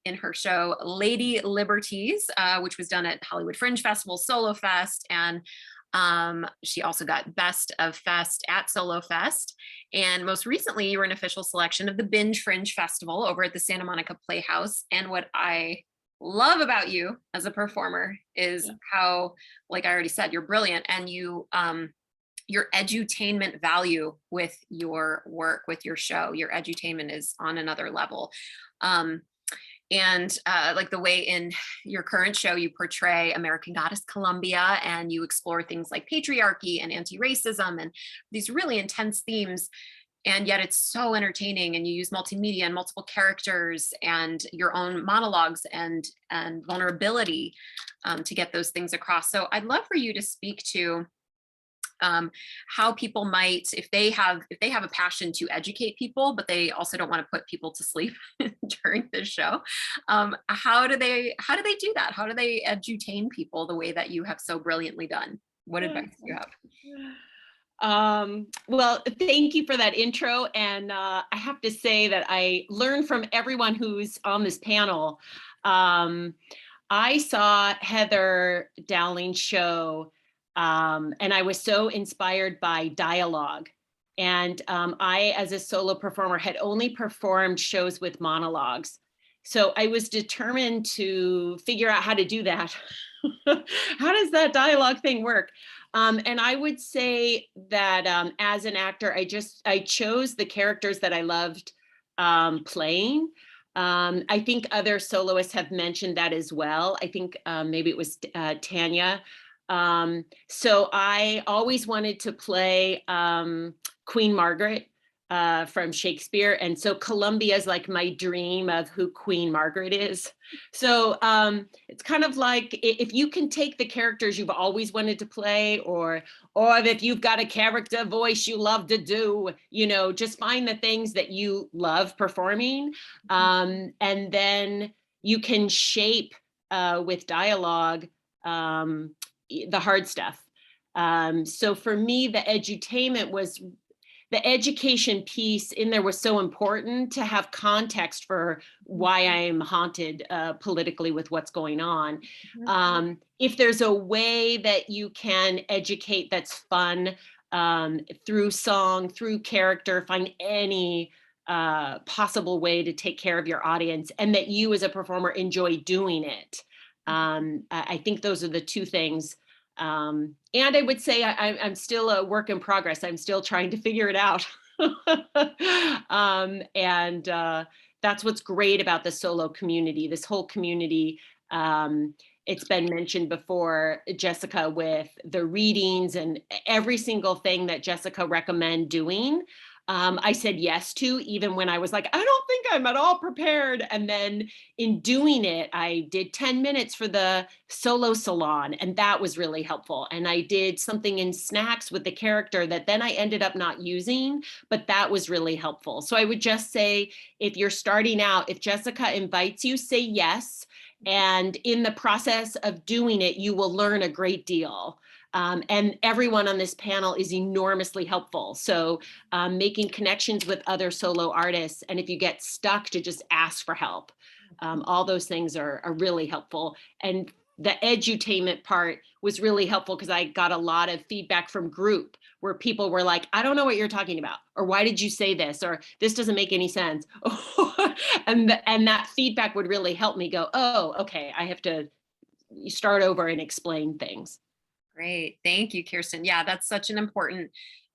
in her show Lady Liberties, which was done at Hollywood Fringe Festival, Solo Fest, and she also got Best of Fest at Solo Fest. And most recently, you were an official selection of the Binge Fringe Festival over at the Santa Monica Playhouse. And what I love about you as a performer is how, like I already said, you're brilliant, and your edutainment value with your work, with your show, your edutainment is on another level. Like the way in your current show, you portray American Goddess Columbia, and you explore things like patriarchy and anti-racism and these really intense themes. And yet it's so entertaining, and you use multimedia and multiple characters and your own monologues and vulnerability to get those things across. So I'd love for you to speak to how people might, if they have a passion to educate people, but they also don't want to put people to sleep during the show, how do they do that? How do they edutain people the way that you have so brilliantly done? What advice do you have? Well, thank you for that intro. And I have to say that I learned from everyone who's on this panel I saw Heather Dowling's show, and I was so inspired by dialogue. And I, as a solo performer, had only performed shows with monologues. So I was determined to figure out how to do that. How does that dialogue thing work? And I would say that as an actor, I chose the characters that I loved playing. I think other soloists have mentioned that as well. I think maybe it was Tanya. So I always wanted to play Queen Margaret from Shakespeare. And so Columbia is like my dream of who Queen Margaret is. So it's kind of like if you can take the characters you've always wanted to play, or if you've got a character voice you love to do, just find the things that you love performing. And then you can shape with dialogue the hard stuff. So for me, the education piece in there was so important to have context for why I'm haunted politically with what's going on. If there's a way that you can educate that's fun through song, through character, find any possible way to take care of your audience and that you as a performer enjoy doing it. I think those are the two things. And I would say I'm still a work in progress. I'm still trying to figure it out. And that's what's great about the solo community, this whole community. It's been mentioned before, Jessica, with the readings and every single thing that Jessica recommend doing. I said yes to, even when I was like, I don't think I'm at all prepared. And then in doing it, I did 10 minutes for the solo salon, and that was really helpful. And I did something in snacks with the character that then I ended up not using, but that was really helpful. So I would just say, if you're starting out, if Jessica invites you, say yes. And in the process of doing it, you will learn a great deal. And everyone on this panel is enormously helpful. So making connections with other solo artists, and if you get stuck, to just ask for help. All those things are really helpful. And the edutainment part was really helpful because I got a lot of feedback from group where people were like, I don't know what you're talking about, or why did you say this, or this doesn't make any sense. and that feedback would really help me go, oh, okay, I have to start over and explain things. Great. Thank you, Kirsten. Yeah, that's such an important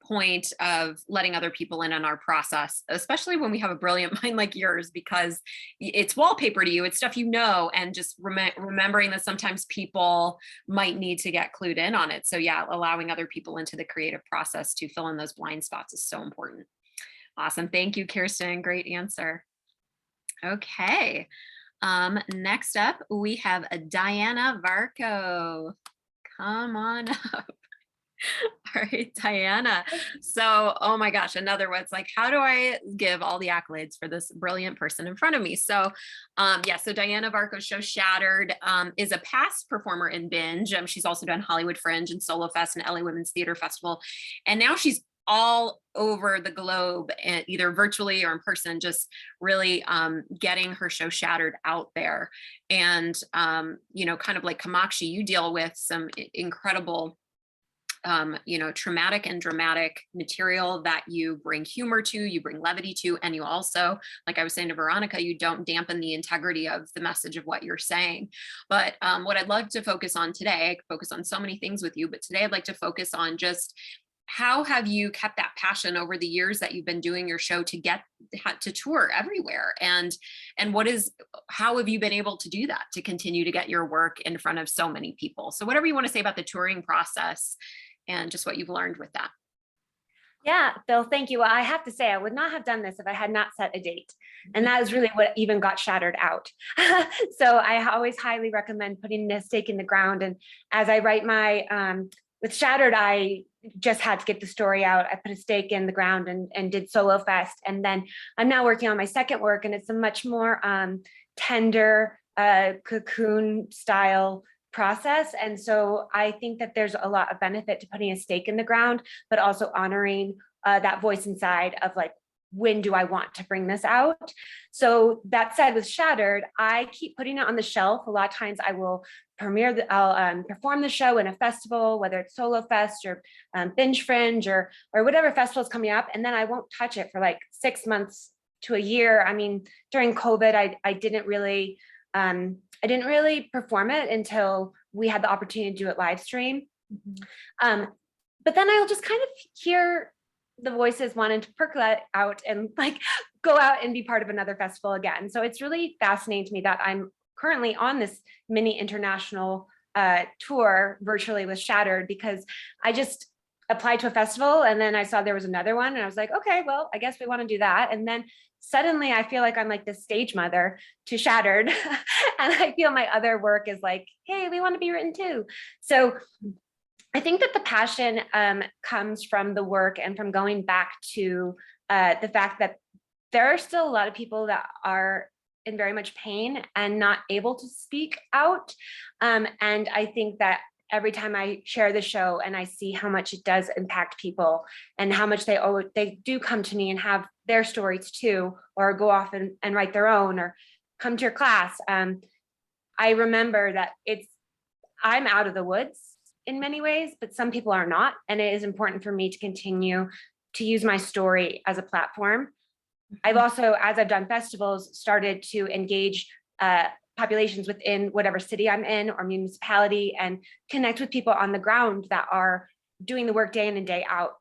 point of letting other people in on our process, especially when we have a brilliant mind like yours, because it's wallpaper to you, it's stuff and just remembering that sometimes people might need to get clued in on it. So yeah, allowing other people into the creative process to fill in those blind spots is so important. Awesome. Thank you, Kirsten. Great answer. Okay. Next up, we have Diona Varko. Come on up. All right, Diona. So, oh my gosh, another one. It's like, how do I give all the accolades for this brilliant person in front of me? So, so Diona Varko's show Shattered is a past performer in Binge. She's also done Hollywood Fringe and Solo Fest and LA Women's Theater Festival. And now she's all over the globe, and either virtually or in person, just really getting her show Shattered out there. And, kind of like Kamakshi, you deal with some incredible traumatic and dramatic material that you bring humor to, you bring levity to, and you also, like I was saying to Veronica, you don't dampen the integrity of the message of what you're saying. But what I'd love to focus on today, I could focus on so many things with you, but today I'd like to focus on just how have you kept that passion over the years that you've been doing your show to get to tour everywhere? And how have you been able to do that, to continue to get your work in front of so many people? So whatever you want to say about the touring process and just what you've learned with that. Yeah, Bill, thank you. Well, I have to say, I would not have done this if I had not set a date. And that is really what even got Shattered out. So I always highly recommend putting a stake in the ground. And as I write with Shattered, I just had to get the story out. I put a stake in the ground and did Solo Fest. And then I'm now working on my second work, and it's a much more tender cocoon style process. And so I think that there's a lot of benefit to putting a stake in the ground, but also honoring that voice inside of like when do I want to bring this out? So that said, with Shattered, I keep putting it on the shelf. A lot of times I will I'll perform the show in a festival, whether it's Solo Fest or Binge Fringe or whatever festival is coming up. And then I won't touch it for like 6 months to a year. I mean, during COVID, I didn't really perform it until we had the opportunity to do it live stream. But then I'll just kind of hear the voices wanting to percolate out and like go out and be part of another festival again. So it's really fascinating to me that I'm currently on this mini international tour virtually with Shattered, because I just applied to a festival and then I saw there was another one and I was like, okay, well, I guess we want to do that. And then suddenly I feel like I'm like the stage mother to Shattered. And I feel my other work is like, hey, we want to be written too. So I think that the passion comes from the work and from going back to the fact that there are still a lot of people that are in very much pain and not able to speak out. And I think that every time I share the show and I see how much it does impact people and how much they do come to me and have their stories too, or go off and write their own or come to your class. I remember that I'm out of the woods in many ways, but some people are not. And it is important for me to continue to use my story as a platform. I've also, as I've done festivals, started to engage populations within whatever city I'm in or municipality and connect with people on the ground that are doing the work day in and day out.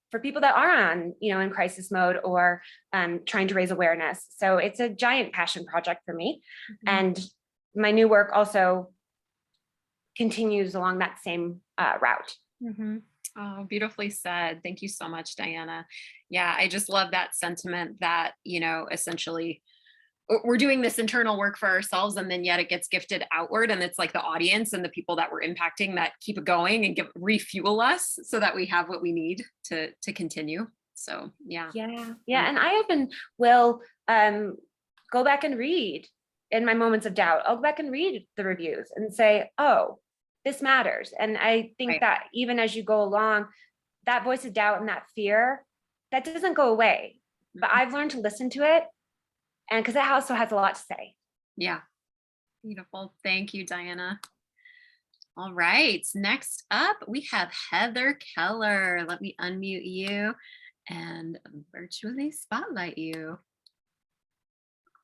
For people that are on, in crisis mode or trying to raise awareness. So it's a giant passion project for me. And my new work also continues along that same route. Oh, beautifully said. Thank you so much, Diona. Yeah, I just love that sentiment that, essentially we're doing this internal work for ourselves and then yet it gets gifted outward. And it's like the audience and the people that we're impacting that keep it going and refuel us so that we have what we need to continue. So, yeah. Yeah. And I often will go back and read in my moments of doubt. I'll go back and read the reviews and say, oh, this matters. And I think that even as you go along, that voice of doubt and that fear, that doesn't go away. But I've learned to listen to it, and because it also has a lot to say. Yeah. Beautiful. Thank you, Diona. All right. Next up, we have Heather Keller. Let me unmute you and virtually spotlight you.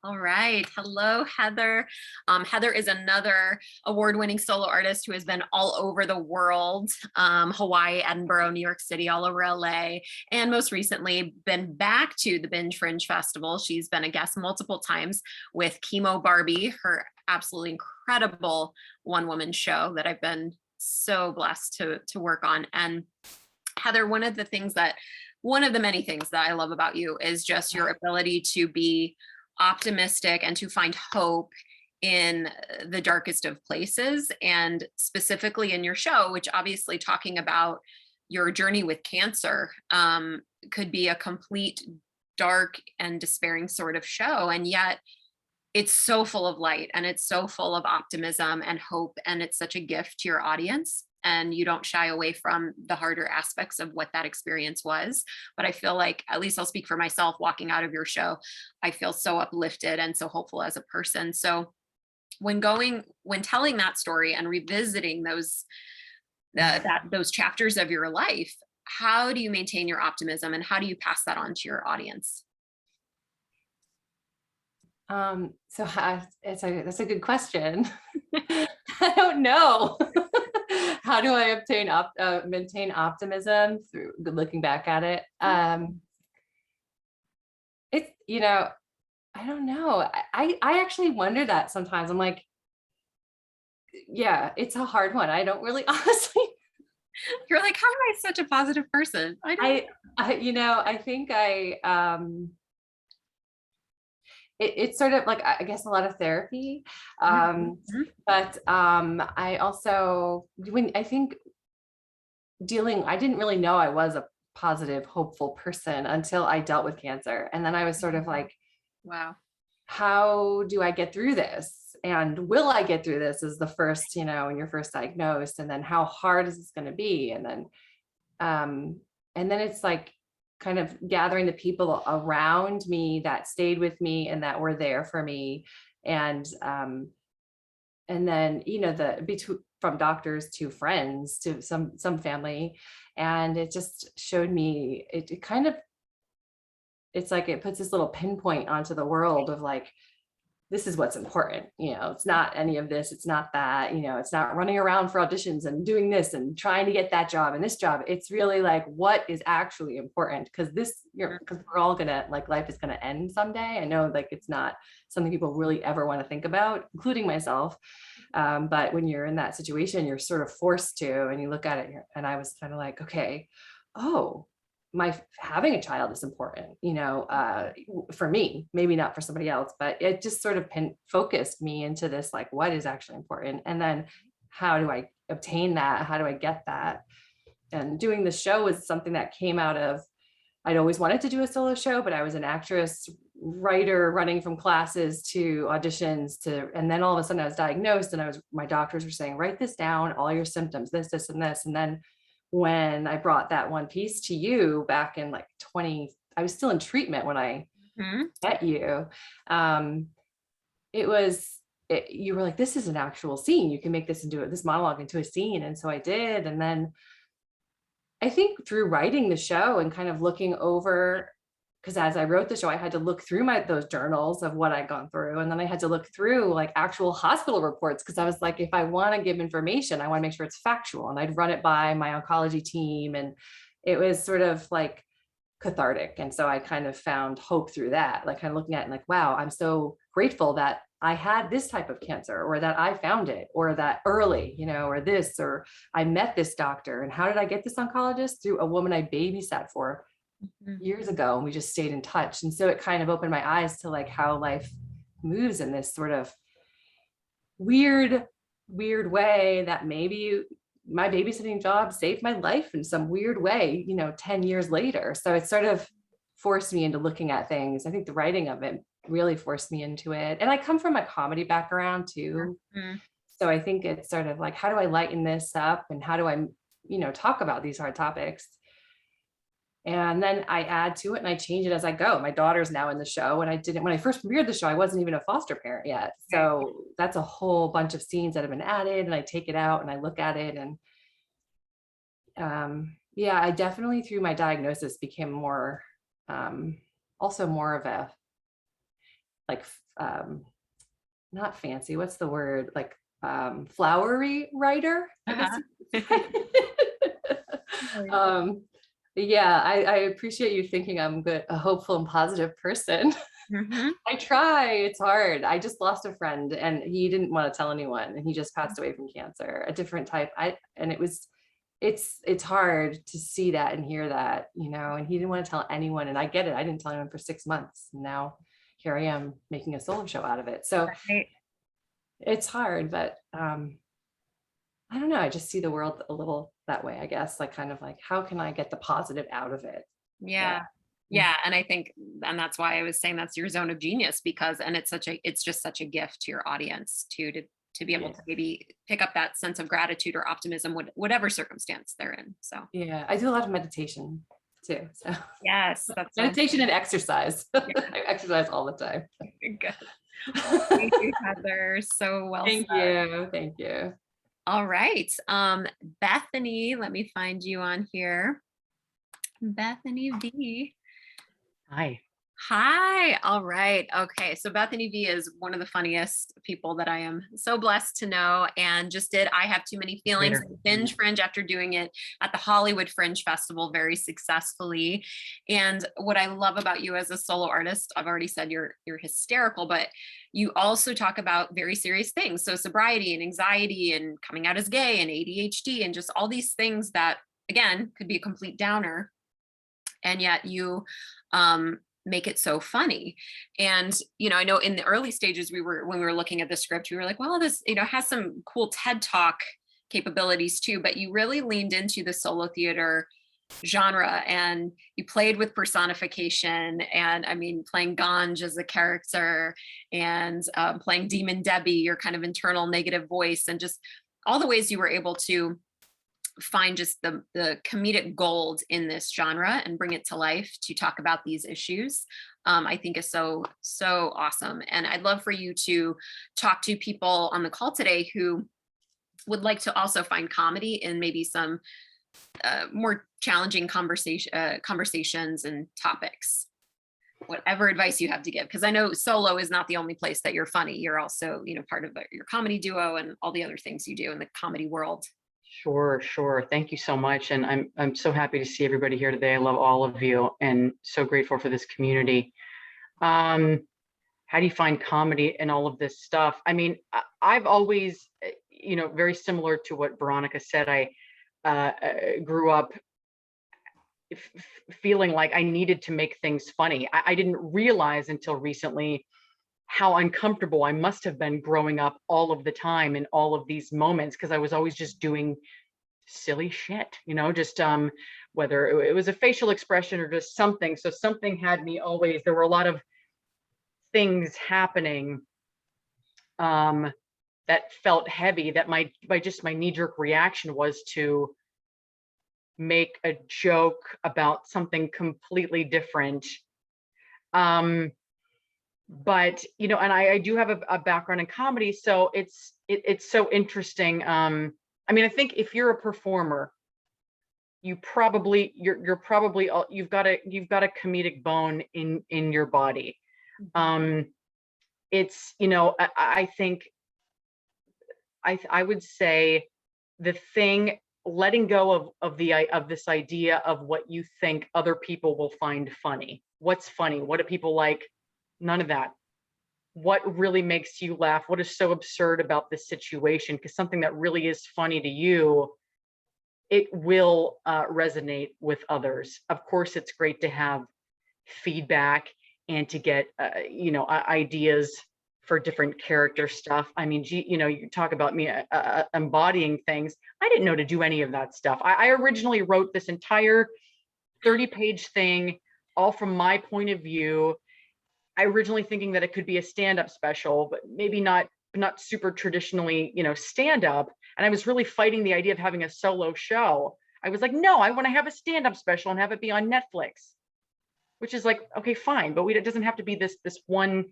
All right. Hello, Heather. Heather is another award-winning solo artist who has been all over the world, Hawaii, Edinburgh, New York City, all over LA, and most recently been back to the Binge Fringe Festival. She's been a guest multiple times with Chemo Barbie, her absolutely incredible one-woman show that I've been so blessed to work on. And Heather, one of the many things that I love about you is just your ability to be optimistic and to find hope in the darkest of places, and specifically in your show, which obviously talking about your journey with cancer could be a complete dark and despairing sort of show, and yet it's so full of light and it's so full of optimism and hope, and it's such a gift to your audience. And you don't shy away from the harder aspects of what that experience was. But I feel like, at least I'll speak for myself, walking out of your show, I feel so uplifted and so hopeful as a person. So when telling that story and revisiting those chapters of your life, how do you maintain your optimism and how do you pass that on to your audience? That's a good question. I don't know. How do I maintain optimism through looking back at it? It's, I don't know. I actually wonder that sometimes. I'm like, yeah, it's a hard one. I don't really honestly. You're like, how am I such a positive person? I think it's sort of like, I guess, a lot of therapy. But I also, I didn't really know I was a positive, hopeful person until I dealt with cancer. And then I was sort of like, wow, how do I get through this? And will I get through this as the first, when you're first diagnosed, and then how hard is this going to be? And then it's like, kind of gathering the people around me that stayed with me and that were there for me. And then, you know, from doctors to friends to some family. And it just showed me, it kind of, it's like it puts this little pinpoint onto the world of like, this is what's important. You know, it's not any of this, it's not that, you know, it's not running around for auditions and doing this and trying to get that job and this job. It's really like, what is actually important? Because because we're all gonna, like, life is gonna end someday. I know, like, it's not something people really ever want to think about, including myself. But when you're in that situation, you're sort of forced to, and you look at it, and I was kind of like, okay, oh, having a child is important, you know, for me, maybe not for somebody else, but it just sort of focused me into this, like, what is actually important? And then how do I obtain that? How do I get that? And doing the show was something that came out of, I'd always wanted to do a solo show, but I was an actress, writer, running from classes to auditions and then all of a sudden I was diagnosed, and my doctors were saying, write this down, all your symptoms, this, and this. And then when I brought that one piece to you back in like I was still in treatment when I met you. You were like, this is an actual scene. You can make this monologue into a scene. And so I did. And then I think through writing the show and kind of looking over, because as I wrote the show, I had to look through those journals of what I'd gone through. And then I had to look through like actual hospital reports, because I was like, if I want to give information, I want to make sure it's factual. And I'd run it by my oncology team. And it was sort of like cathartic. And so I kind of found hope through that, like kind of looking at it and like, wow, I'm so grateful that I had this type of cancer, or that I found it, or that early, you know, or I met this doctor. And how did I get this oncologist? Through a woman I babysat for years ago, and we just stayed in touch. And so it kind of opened my eyes to like how life moves in this sort of weird way, that maybe my babysitting job saved my life in some weird way, you know, 10 years later. So it sort of forced me into looking at things. I think the writing of it really forced me into it. And I come from a comedy background too. So I think it's sort of like, how do I lighten this up, and how do I, you know, talk about these hard topics? And then I add to it and I change it as I go. My daughter's now in the show, and when I first premiered the show, I wasn't even a foster parent yet. So that's a whole bunch of scenes that have been added, and I take it out and I look at it. And yeah, I definitely through my diagnosis became more, also more of a, like, not fancy, what's the word? Like, flowery writer. Yeah, I appreciate you thinking I'm a hopeful and positive person. I try, it's hard. I just lost a friend, and he didn't want to tell anyone, and he just passed away from cancer, a different type. It's hard to see that and hear that, you know, and he didn't want to tell anyone, and I get it. I didn't tell anyone for 6 months. And now here I am making a solo show out of it. So it's hard, but I don't know. I just see the world a little that way, I guess, like kind of like, how can I get the positive out of it? Yeah. And I think, and that's why I was saying that's your zone of genius, because, and it's just such a gift to your audience too, to be able to maybe pick up that sense of gratitude or optimism, whatever circumstance they're in. So yeah, I do a lot of meditation too. So yes, that's meditation and exercise. I exercise all the time. Good. Thank you, Heather. So well said. Thank you. All right. Bethany, let me find you on here. Bethany V. Hi. All right. Okay. So Bethany V is one of the funniest people that I am so blessed to know, and just did I Have Too Many Feelings Binge Fringe after doing it at the Hollywood Fringe Festival very successfully. And what I love about you as a solo artist, I've already said you're hysterical, but you also talk about very serious things. So sobriety and anxiety and coming out as gay and ADHD and just all these things that, again, could be a complete downer. And yet you make it so funny. And, you know, I know in the early stages, when we were looking at the script, we were like, well, this, you know, has some cool TED Talk capabilities too, but you really leaned into the solo theater genre, and you played with personification, and I mean, playing Ganj as a character, and playing Demon Debbie, your kind of internal negative voice, and just all the ways you were able to find just the comedic gold in this genre and bring it to life to talk about these issues, I think is so awesome. And I'd love for you to talk to people on the call today who would like to also find comedy in maybe some more challenging conversations and topics. Whatever advice you have to give, because I know solo is not the only place that you're funny. You're also, part of your comedy duo and all the other things you do in the comedy world. Sure. Thank you so much. And I'm so happy to see everybody here today. I love all of you and so grateful for this community. How do you find comedy and all of this stuff? I mean, I've always, very similar to what Veronica said, I grew up feeling like I needed to make things funny. I didn't realize until recently how uncomfortable I must have been growing up all of the time in all of these moments, because I was always just doing silly shit, just whether it was a facial expression or just something. So something had me always, there were a lot of things happening that felt heavy, that my knee-jerk reaction was to make a joke about something completely different. But and I do have a background in comedy, so it's so interesting. I mean, I think if you're a performer, you've got a comedic bone in your body. It's I think I would say the thing, letting go of this idea of what you think other people will find funny. What's funny? What do people like? None of that. What really makes you laugh? What is so absurd about this situation? Because something that really is funny to you, it will resonate with others. Of course, it's great to have feedback and to get ideas for different character stuff. I mean, you talk about me embodying things. I didn't know to do any of that stuff. I originally wrote this entire 30-page thing, all from my point of view. I originally thinking that it could be a stand-up special, but maybe not super traditionally, stand-up. And I was really fighting the idea of having a solo show. I was like, no, I want to have a stand-up special and have it be on Netflix, which is like, okay, fine, but it doesn't have to be this one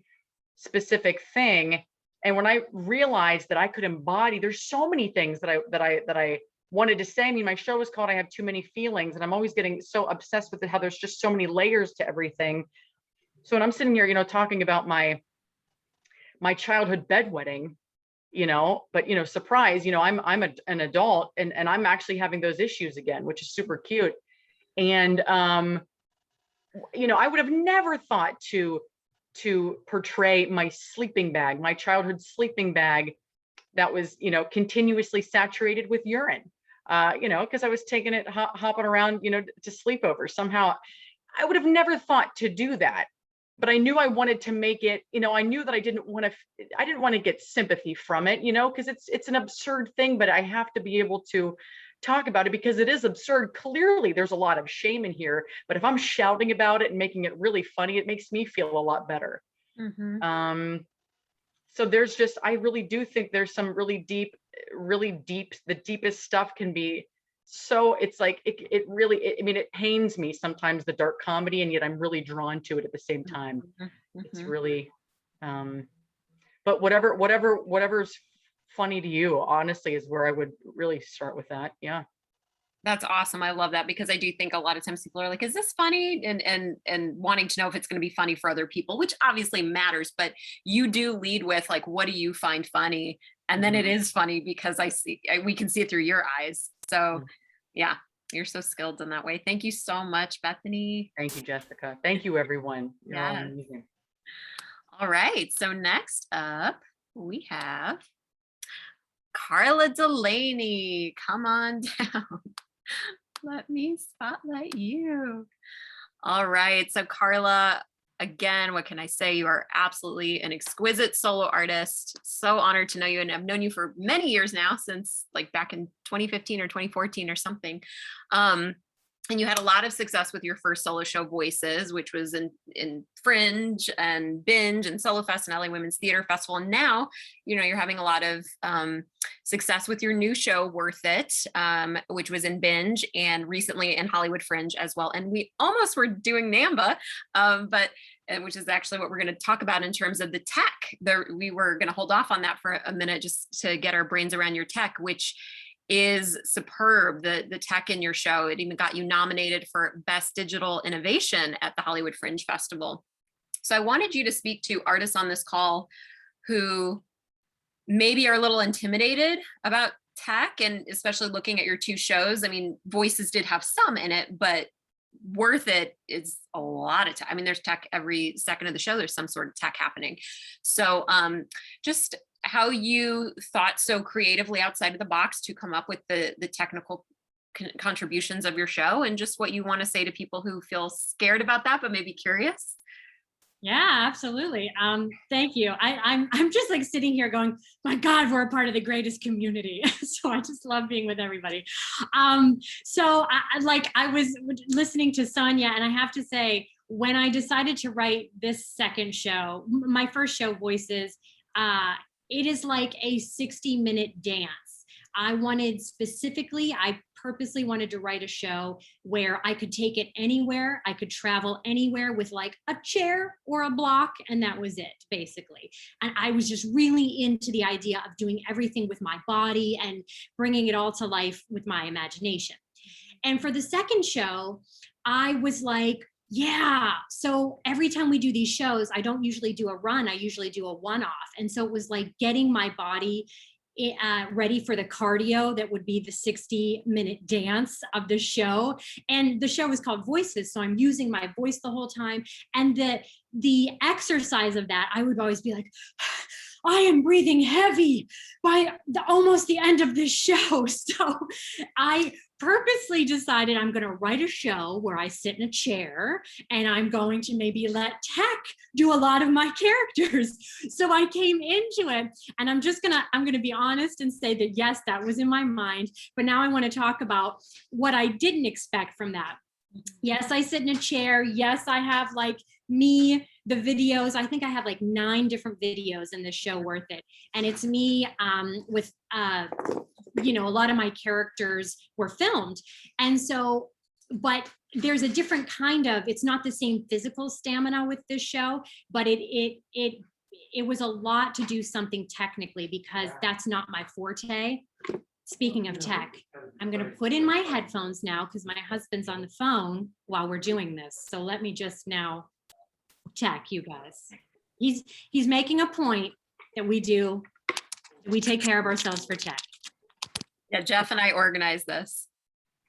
specific thing. And when I realized that I could embody, there's so many things that I wanted to say. I mean, my show is called I Have Too Many Feelings, and I'm always getting so obsessed with it, how there's just so many layers to everything. So when I'm sitting here, talking about my childhood bedwetting, but surprise, I'm an adult and I'm actually having those issues again, which is super cute. And I would have never thought to portray my sleeping bag, my childhood sleeping bag that was, continuously saturated with urine, because I was taking it, hopping around, to sleep over. Somehow I would have never thought to do that. But I knew I wanted to make it, I knew that I didn't want to get sympathy from it, because it's an absurd thing, but I have to be able to talk about it because it is absurd. Clearly, there's a lot of shame in here, but if I'm shouting about it and making it really funny, it makes me feel a lot better. Mm-hmm. So there's just, I really do think there's some really deep, the deepest stuff can be. So it's like, it really, it pains me sometimes, the dark comedy, and yet I'm really drawn to it at the same time. Mm-hmm. It's really, but whatever's funny to you, honestly, is where I would really start with that. Yeah. That's awesome. I love that, because I do think a lot of times people are like, is this funny? And wanting to know if it's going to be funny for other people, which obviously matters, but you do lead with like, what do you find funny? And then it is funny because we can see it through your eyes. So yeah, you're so skilled in that way. Thank you so much, Bethany. Thank you, Jessica. Thank you, everyone. You're all Yes. amazing. All right. So next up, we have Carla Delaney. Come on down. Let me spotlight you. All right. So Carla, again, what can I say? You are absolutely an exquisite solo artist. So honored to know you. And I've known you for many years now, since like back in 2015 or 2014 or something. and you had a lot of success with your first solo show, Voices, which was in Fringe and Binge and Solo Fest and LA Women's Theater Festival. And now, you're having a lot of success with your new show, Worth It, which was in Binge and recently in Hollywood Fringe as well. And we almost were doing NAMBA, which is actually what we're going to talk about in terms of the tech. We were going to hold off on that for a minute just to get our brains around your tech, which is superb. The tech in your show, it even got you nominated for Best Digital Innovation at the Hollywood Fringe Festival. So I wanted you to speak to artists on this call who maybe are a little intimidated about tech, and especially looking at your two shows. I mean, Voices did have some in it, but Worth It is a lot of tech. I mean, there's tech every second of the show. There's some sort of tech happening. So just how you thought so creatively outside of the box to come up with the technical contributions of your show, and just what you want to say to people who feel scared about that, but maybe curious. Yeah, absolutely. Thank you. I'm just like sitting here going, my God, we're a part of the greatest community. So I just love being with everybody. So I was listening to Sonia, and I have to say, when I decided to write this second show, my first show, Voices, it is like a 60-minute dance. I purposely wanted to write a show where I could take it anywhere. I could travel anywhere with like a chair or a block, and that was it, basically. And I was just really into the idea of doing everything with my body and bringing it all to life with my imagination. And for the second show, I was like, yeah, so every time we do these shows, I don't usually do a run, I usually do a one-off. And so it was like getting my body ready for the cardio that would be the 60-minute dance of the show. And the show is called Voices, so I'm using my voice the whole time. And the exercise of that, I would always be like, I am breathing heavy by almost the end of this show. So I purposely decided I'm going to write a show where I sit in a chair, and I'm going to maybe let tech do a lot of my characters. So I came into it, and I'm going to be honest and say that, yes, that was in my mind. But now I want to talk about what I didn't expect from that. Yes, I sit in a chair. Yes, I have like me, the videos. I think I have like 9 different videos in this show, Worth It. And it's me with, a lot of my characters were filmed. And so, but there's a different kind of, it's not the same physical stamina with this show, but it was a lot to do something technically, because that's not my forte. Speaking of tech, I'm going to put in my headphones now because my husband's on the phone while we're doing this. So let me just now check, you guys. He's making a point that we take care of ourselves for tech. Yeah, Jeff and I organized this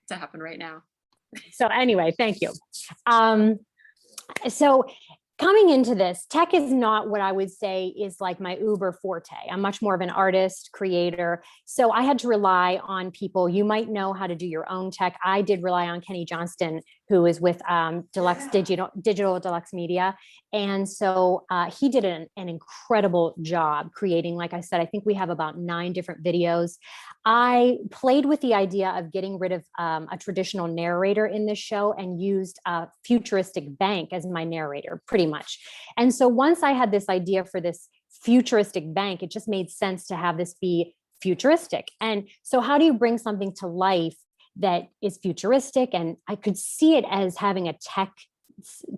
to happen right now. So anyway, thank you. So coming into this, tech is not what I would say is like my uber forte. I'm much more of an artist, creator. So I had to rely on people. You might know how to do your own tech. I did rely on Kenny Johnston, who is with Deluxe Digital Deluxe Media. And so he did an incredible job creating, like I said, I think we have about 9 different videos. I played with the idea of getting rid of a traditional narrator in this show and used a futuristic bank as my narrator, pretty much. And so once I had this idea for this futuristic bank, it just made sense to have this be futuristic. And so how do you bring something to life that is futuristic? And I could see it as having a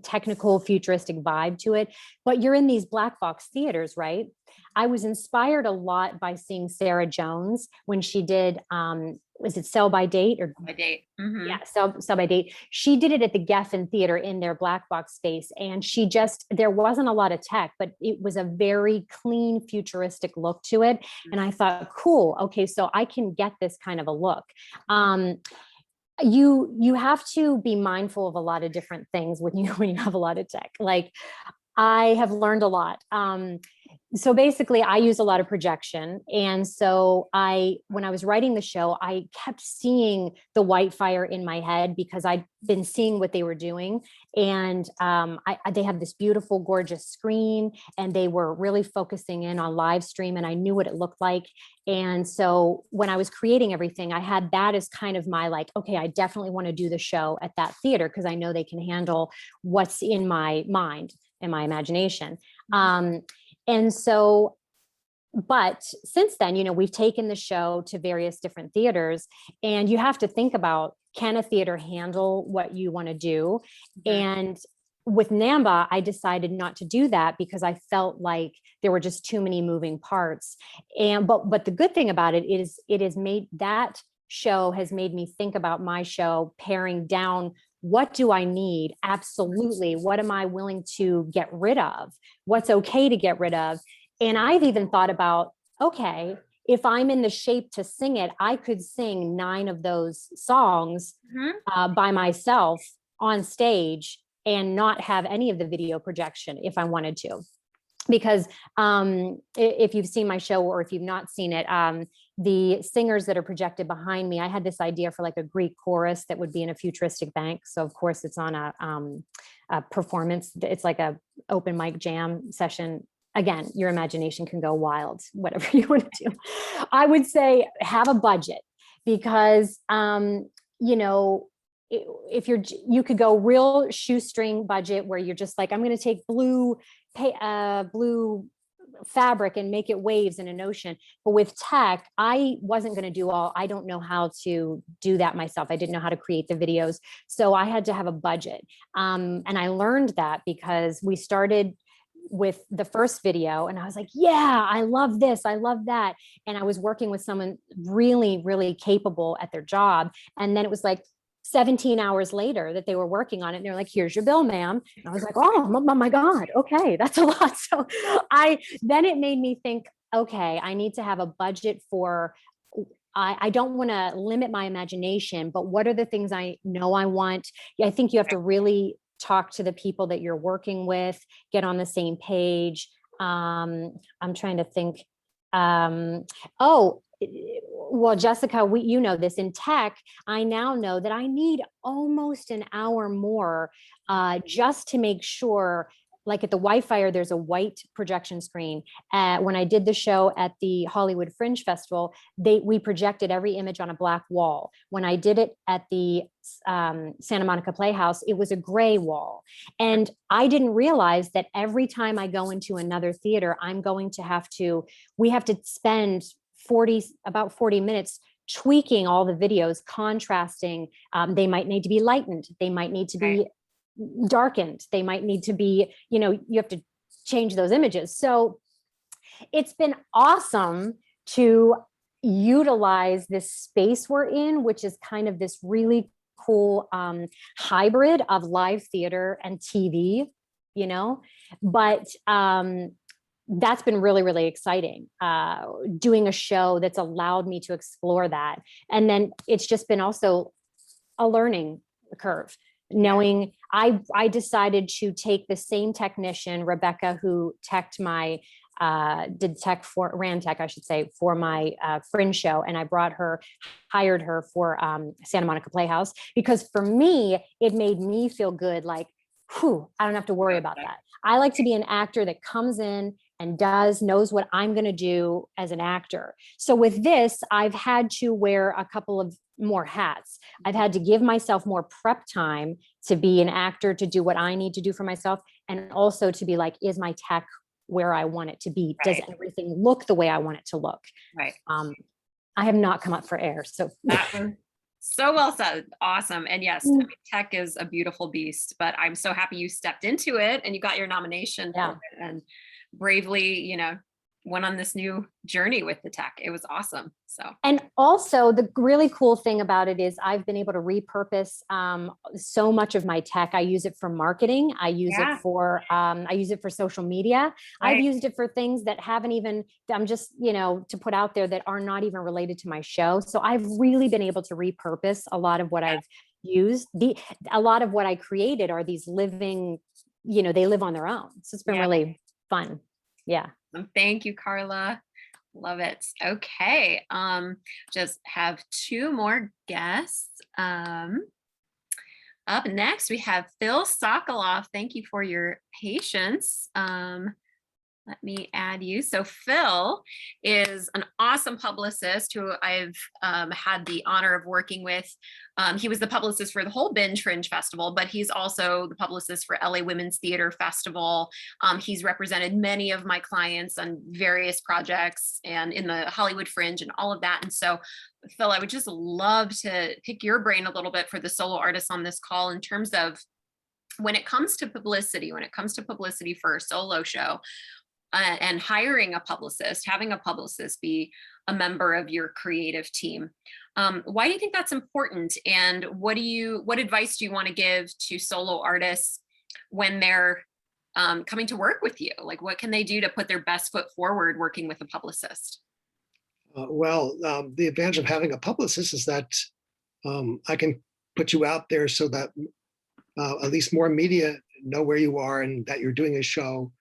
technical futuristic vibe to it, but you're in these black box theaters, right? I was inspired a lot by seeing Sarah Jones when she did, was it Sell by Date or By Date? Mm-hmm. Yeah, Sell by Date. She did it at the Geffen Theater in their black box space. And there wasn't a lot of tech, but it was a very clean, futuristic look to it. And I thought, cool, okay, so I can get this kind of a look. You have to be mindful of a lot of different things when you have a lot of tech. Like I have learned a lot. So basically I use a lot of projection. And so when I was writing the show, I kept seeing the white fire in my head because I'd been seeing what they were doing. And they have this beautiful, gorgeous screen, and they were really focusing in on live stream, and I knew what it looked like. And so when I was creating everything, I had that as kind of my like, okay, I definitely want to do the show at that theater because I know they can handle what's in my mind and my imagination. And so, but since then, we've taken the show to various different theaters, and you have to think about, can a theater handle what you want to do? And with NAMBA, I decided not to do that because I felt like there were just too many moving parts. But the good thing about it is that show has made me think about my show, paring down, what do I need? Absolutely. What am I willing to get rid of? What's okay to get rid of? And I've even thought about, okay, if I'm in the shape to sing it, I could sing 9 of those songs by myself on stage and not have any of the video projection if I wanted to. Because if you've seen my show, or if you've not seen it, the singers that are projected behind me, I had this idea for like a Greek chorus that would be in a futuristic bank. So of course it's on a performance. It's like a open mic jam session. Again, your imagination can go wild, whatever you want to do. I would say have a budget, because, if you could go real shoestring budget where you're just like, I'm going to take blue fabric and make it waves in an ocean. But with tech, I wasn't going to do I don't know how to do that myself. I didn't know how to create the videos. So I had to have a budget. And I learned that because we started with the first video and I was like, yeah, I love this. I love that. And I was working with someone really, really capable at their job. And then it was like 17 hours later that they were working on it. And they're like, here's your bill, ma'am. And I was like, oh my God. Okay. That's a lot. So then it made me think, okay, I need to have a budget for, I don't want to limit my imagination, but what are the things I know I want? I think you have to really talk to the people that you're working with, get on the same page. I'm trying to think. Well, Jessica, you know this, in tech, I now know that I need almost an hour more just to make sure, like at the Wi-Fi, there's a white projection screen. When I did the show at the Hollywood Fringe Festival, we projected every image on a black wall. When I did it at the Santa Monica Playhouse, it was a gray wall. And I didn't realize that every time I go into another theater, we have to spend about 40 minutes tweaking all the videos, contrasting. They might need to be lightened. They might need to be darkened. They might need to be, you have to change those images. So it's been awesome to utilize this space we're in, which is kind of this really cool hybrid of live theater and TV, but that's been really, really exciting, doing a show that's allowed me to explore that. And then it's just been also a learning curve, knowing I decided to take the same technician, Rebecca, who ran tech for my Fringe show. And I hired her for Santa Monica Playhouse, because for me, it made me feel good. Like, I don't have to worry about that. I like to be an actor that comes in and knows what I'm going to do as an actor. So with this, I've had to wear a couple of more hats. I've had to give myself more prep time to be an actor, to do what I need to do for myself. And also to be like, is my tech where I want it to be? Does everything look the way I want it to look? Right. I have not come up for air. So so well said. Awesome. And yes, I mean, tech is a beautiful beast, but I'm so happy you stepped into it and you got your nomination for it, and bravely, went on this new journey with the tech. It was awesome. And also the really cool thing about it is I've been able to repurpose so much of my tech. I use it for marketing. I use it for social media. I've used it for things that I'm just, to put out there that are not even related to my show. So I've really been able to repurpose a lot of what I've used. A lot of what I created are these living, they live on their own. So it's been really fun. Yeah. Thank you, Carla. Love it. Okay. Just have two more guests. Up next, we have Phil Sokoloff. Thank you for your patience. Let me add you. So Phil is an awesome publicist who I've had the honor of working with. He was the publicist for the whole Binge Fringe Festival, but he's also the publicist for LA Women's Theater Festival. He's represented many of my clients on various projects and in the Hollywood Fringe and all of that. And so Phil, I would just love to pick your brain a little bit for the solo artists on this call in terms of when it comes to publicity for a solo show, and hiring a publicist, having a publicist be a member of your creative team. Why do you think that's important? And what advice do you want to give to solo artists when they're coming to work with you? Like, what can they do to put their best foot forward working with a publicist? The advantage of having a publicist is that I can put you out there so that at least more media know where you are and that you're doing a show.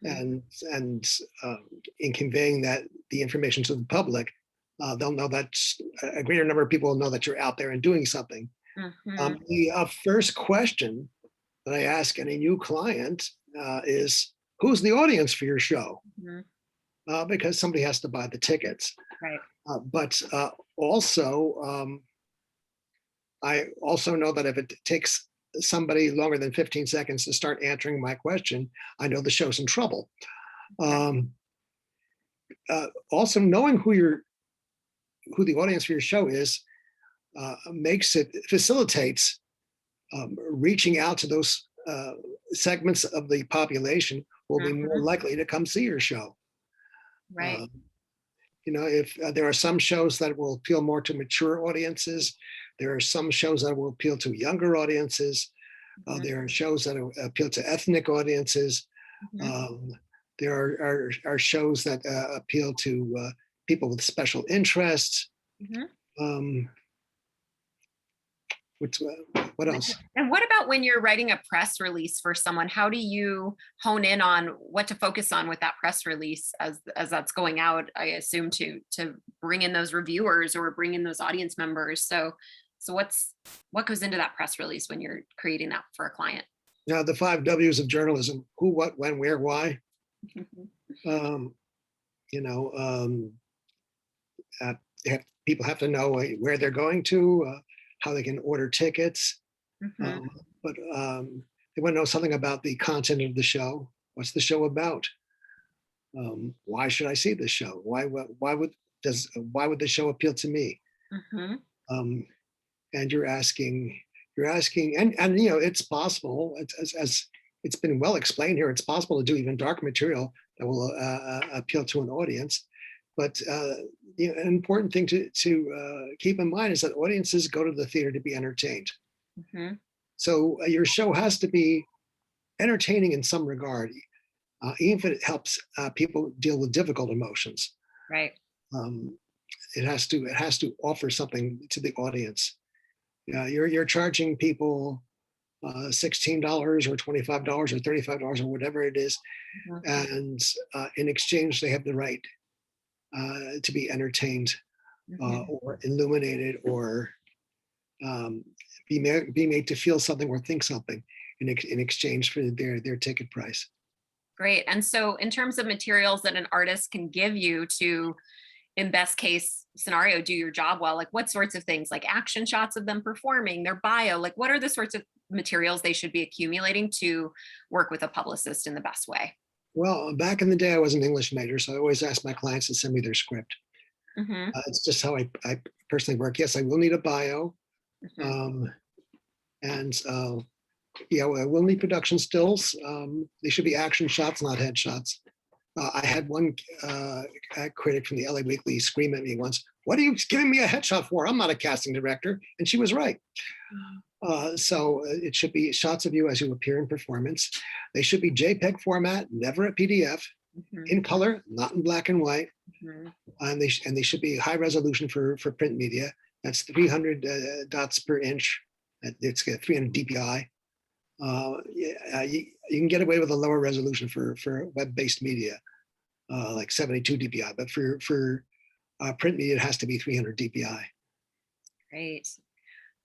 And in conveying the information to the public, they'll know that a greater number of people will know that you're out there and doing something. The first question that I ask any new client is, who's the audience for your show? Because somebody has to buy the tickets. Right. But also, I also know that if it takes somebody longer than 15 seconds to start answering my question, I know the show's in trouble. Also, knowing who the audience for your show is facilitates reaching out to those segments of the population who will be more likely to come see your show. Right. If there are some shows that will appeal more to mature audiences, there are some shows that will appeal to younger audiences. There are shows that appeal to ethnic audiences. There are shows that appeal to people with special interests. What else? And what about when you're writing a press release for someone? How do you hone in on what to focus on with that press release as that's going out, I assume, to bring in those reviewers or bring in those audience members? So what goes into that press release when you're creating that for a client? Now, the 5 W's of journalism: who, what, when, where, why. People have to know where they're going to, how they can order tickets. But they want to know something about the content of the show. What's the show about? Why should I see this show? Why would the show appeal to me? And you're asking, and it's possible, as it's been well explained here, it's possible to do even dark material that will appeal to an audience. But an important thing to keep in mind is that audiences go to the theater to be entertained. So your show has to be entertaining in some regard, even if it helps people deal with difficult emotions. Right. It has to offer something to the audience. You're charging people $16 or $25 or $35 or whatever it is, and in exchange they have the right to be entertained or illuminated or be made to feel something or think something in exchange for their ticket price. Great. And so in terms of materials that an artist can give you to, in best case scenario, do your job well, like what sorts of things, like action shots of them performing, their bio, like what are the sorts of materials they should be accumulating to work with a publicist in the best way? Well, back in the day, I was an English major, so I always ask my clients to send me their script. It's just how I personally work. Yes, I will need a bio. We'll need production stills. They should be action shots, not headshots. I had one critic from the LA Weekly scream at me once, "What are you giving me a headshot for? I'm not a casting director." And she was right. So it should be shots of you as you appear in performance. They should be JPEG format, never a PDF, in color, not in black and white. And they should be high resolution for print media. That's 300 dots per inch. It's 300 DPI. You can get away with a lower resolution for web-based media. like 72 DPI, but for print media, it has to be 300 DPI. Great.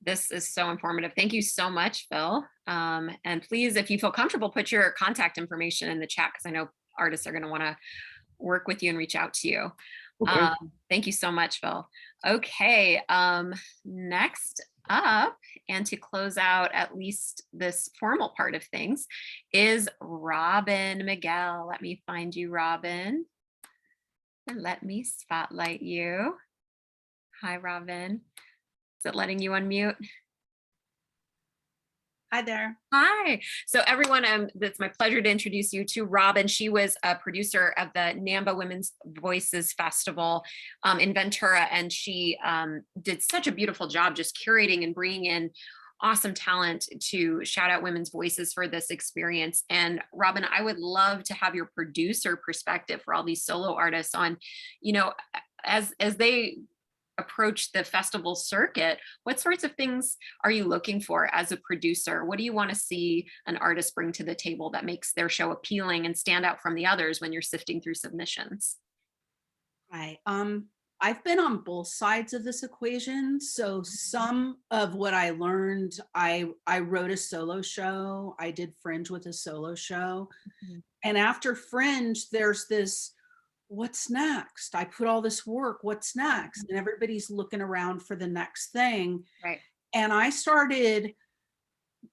This is so informative. Thank you so much, Phil. And please, if you feel comfortable, put your contact information in the chat, because I know artists are going to want to work with you and reach out to you. Okay. Thank you so much, Phil. Okay, next up, and to close out at least this formal part of things, is Robin Miguel. Let me find you, Robin, and let me spotlight you. Hi, Robin. Is it letting you unmute? Hi there. Hi. So everyone, it's my pleasure to introduce you to Robin. She was a producer of the NAMBA Women's Voices Festival in Ventura, and she did such a beautiful job just curating and bringing in awesome talent to shout out women's voices for this experience. And Robin, I would love to have your producer perspective for all these solo artists on, you know, as they approach the festival circuit, what sorts of things are you looking for as a producer? What do you want to see an artist bring to the table that makes their show appealing and stand out from the others when you're sifting through submissions? Hi. I've been on both sides of this equation. So some of what I learned, I wrote a solo show. I did Fringe with a solo show. Mm-hmm. And after Fringe, there's this, what's next? I put all this work, what's next? And everybody's looking around for the next thing. Right. And I started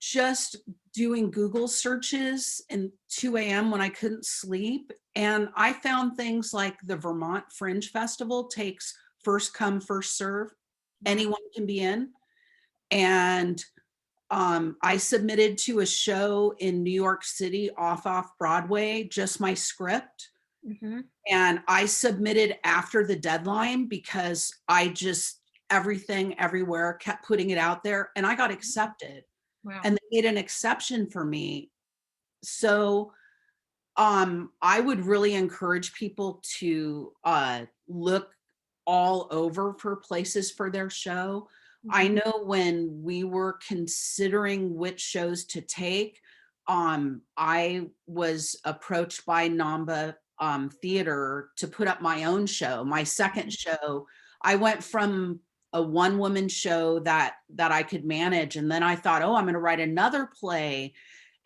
just doing Google searches in 2 a.m. when I couldn't sleep. And I found things like the Vermont Fringe Festival takes first come, first serve. Anyone can be in. And I submitted to a show in New York City off Broadway, just my script. Mm-hmm. And I submitted after the deadline because I just, everything everywhere kept putting it out there, and I got accepted. Wow. And they made an exception for me. So I would really encourage people to look all over for places for their show. Mm-hmm. I know when we were considering which shows to take, I was approached by NAMBA theater to put up my own show. My second show, I went from a one-woman show that I could manage, and then I thought, oh, I'm going to write another play,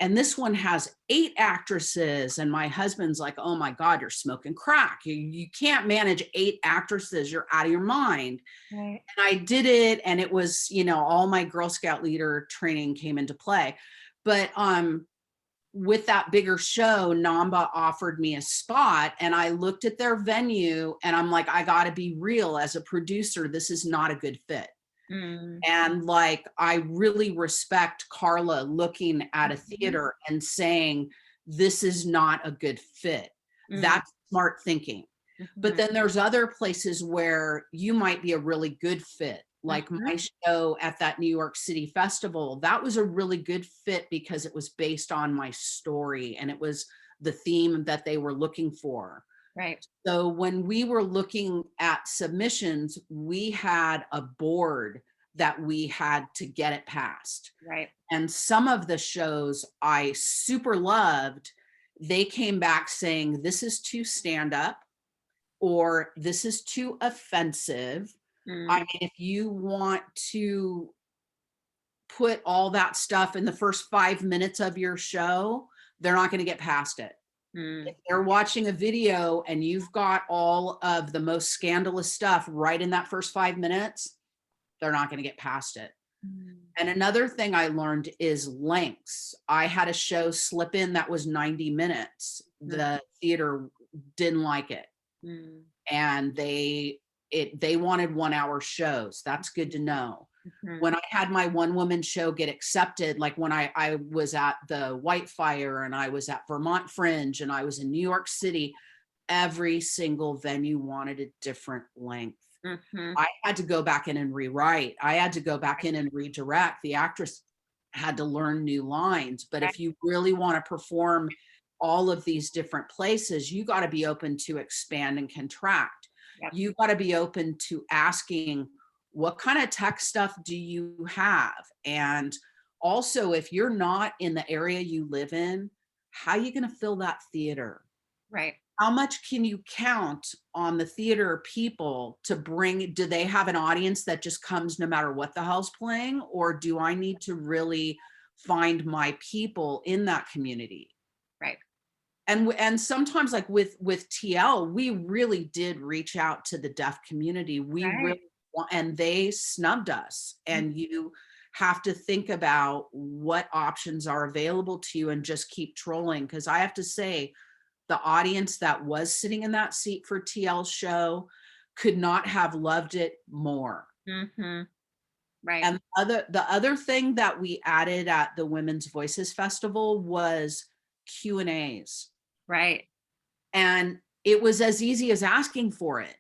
and this one has 8 actresses, and my husband's like, oh my God, you're smoking crack. You can't manage 8 actresses. You're out of your mind. Right. And I did it, and it was, you know, all my Girl Scout leader training came into play. But with that bigger show, NAMBA offered me a spot, and I looked at their venue, and I'm like, I got to be real as a producer. This is not a good fit. Mm. And like, I really respect Carla looking at a theater and saying, this is not a good fit. Mm. That's smart thinking. Mm-hmm. But then there's other places where you might be a really good fit. Like my show at that New York City festival, that was a really good fit because it was based on my story and it was the theme that they were looking for. Right. So when we were looking at submissions, we had a board that we had to get it passed. Right. And some of the shows I super loved, they came back saying, this is too stand up, or this is too offensive. I mean, if you want to put all that stuff in the first 5 minutes of your show, they're not going to get past it. If they're watching a video and you've got all of the most scandalous stuff right in that first 5 minutes, they're not going to get past it. And another thing I learned is lengths. I had a show slip in that was 90 minutes. The theater didn't like it. And they wanted 1 hour shows. That's good to know. When I had my one woman show get accepted, like when I was at the Whitefire and I was at Vermont Fringe and I was in New York City, every single venue wanted a different length. I had to go back in and rewrite. I had to go back in and redirect. The actress had to learn new lines. But if you really want to perform all of these different places, you got to be open to expand and contract. You got to be open to asking, what kind of tech stuff do you have? And also, if you're not in the area you live in, how are you going to fill that theater? Right. how much can you count on the theater people to bring, do they have an audience that just comes no matter what the hell's playing? Or do I need to really find my people in that community? Right. And sometimes like with TL, we really did reach out to the deaf community. We really, and they snubbed us. And you have to think about what options are available to you and just keep trolling. Because I have to say, the audience that was sitting in that seat for TL's show could not have loved it more. Right. And the other thing that we added at the Women's Voices Festival was Q&As. Right. And it was as easy as asking for it.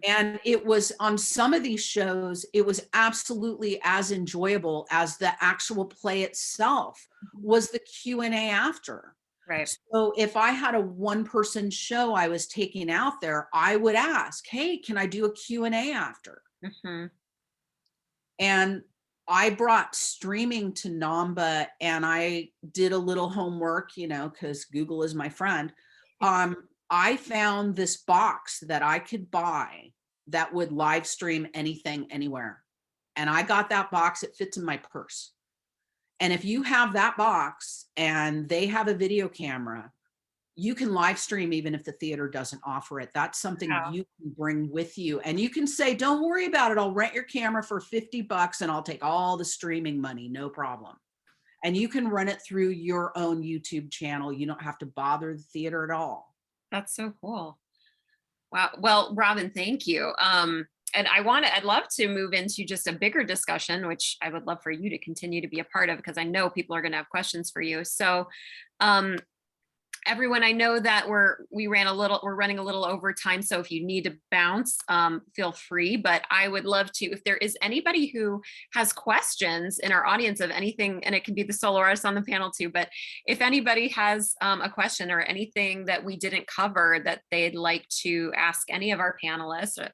And it was on some of these shows, it was absolutely as enjoyable as the actual play itself was the Q&A after. Right. So if I had a one-person show I was taking out there, I would ask, hey, can I do a Q&A after? And I brought streaming to NAMBA, and I did a little homework, you know, because Google is my friend. I found this box that I could buy that would live stream anything, anywhere. And I got that box, it fits in my purse. And if you have that box and they have a video camera, you can live stream even if the theater doesn't offer it. That's something you can bring with you. And you can say, don't worry about it. I'll rent your camera for $50 and I'll take all the streaming money, no problem. And you can run it through your own YouTube channel. You don't have to bother the theater at all. That's so cool. Wow. Well, Robin, thank you. And I'd love to move into just a bigger discussion, which I would love for you to continue to be a part of, because I know people are going to have questions for you. So, everyone, I know that we're running a little over time. So if you need to bounce, feel free, but I would love to, if there is anybody who has questions in our audience of anything, and it can be the solo artists on the panel too, but if anybody has a question or anything that we didn't cover that they'd like to ask any of our panelists,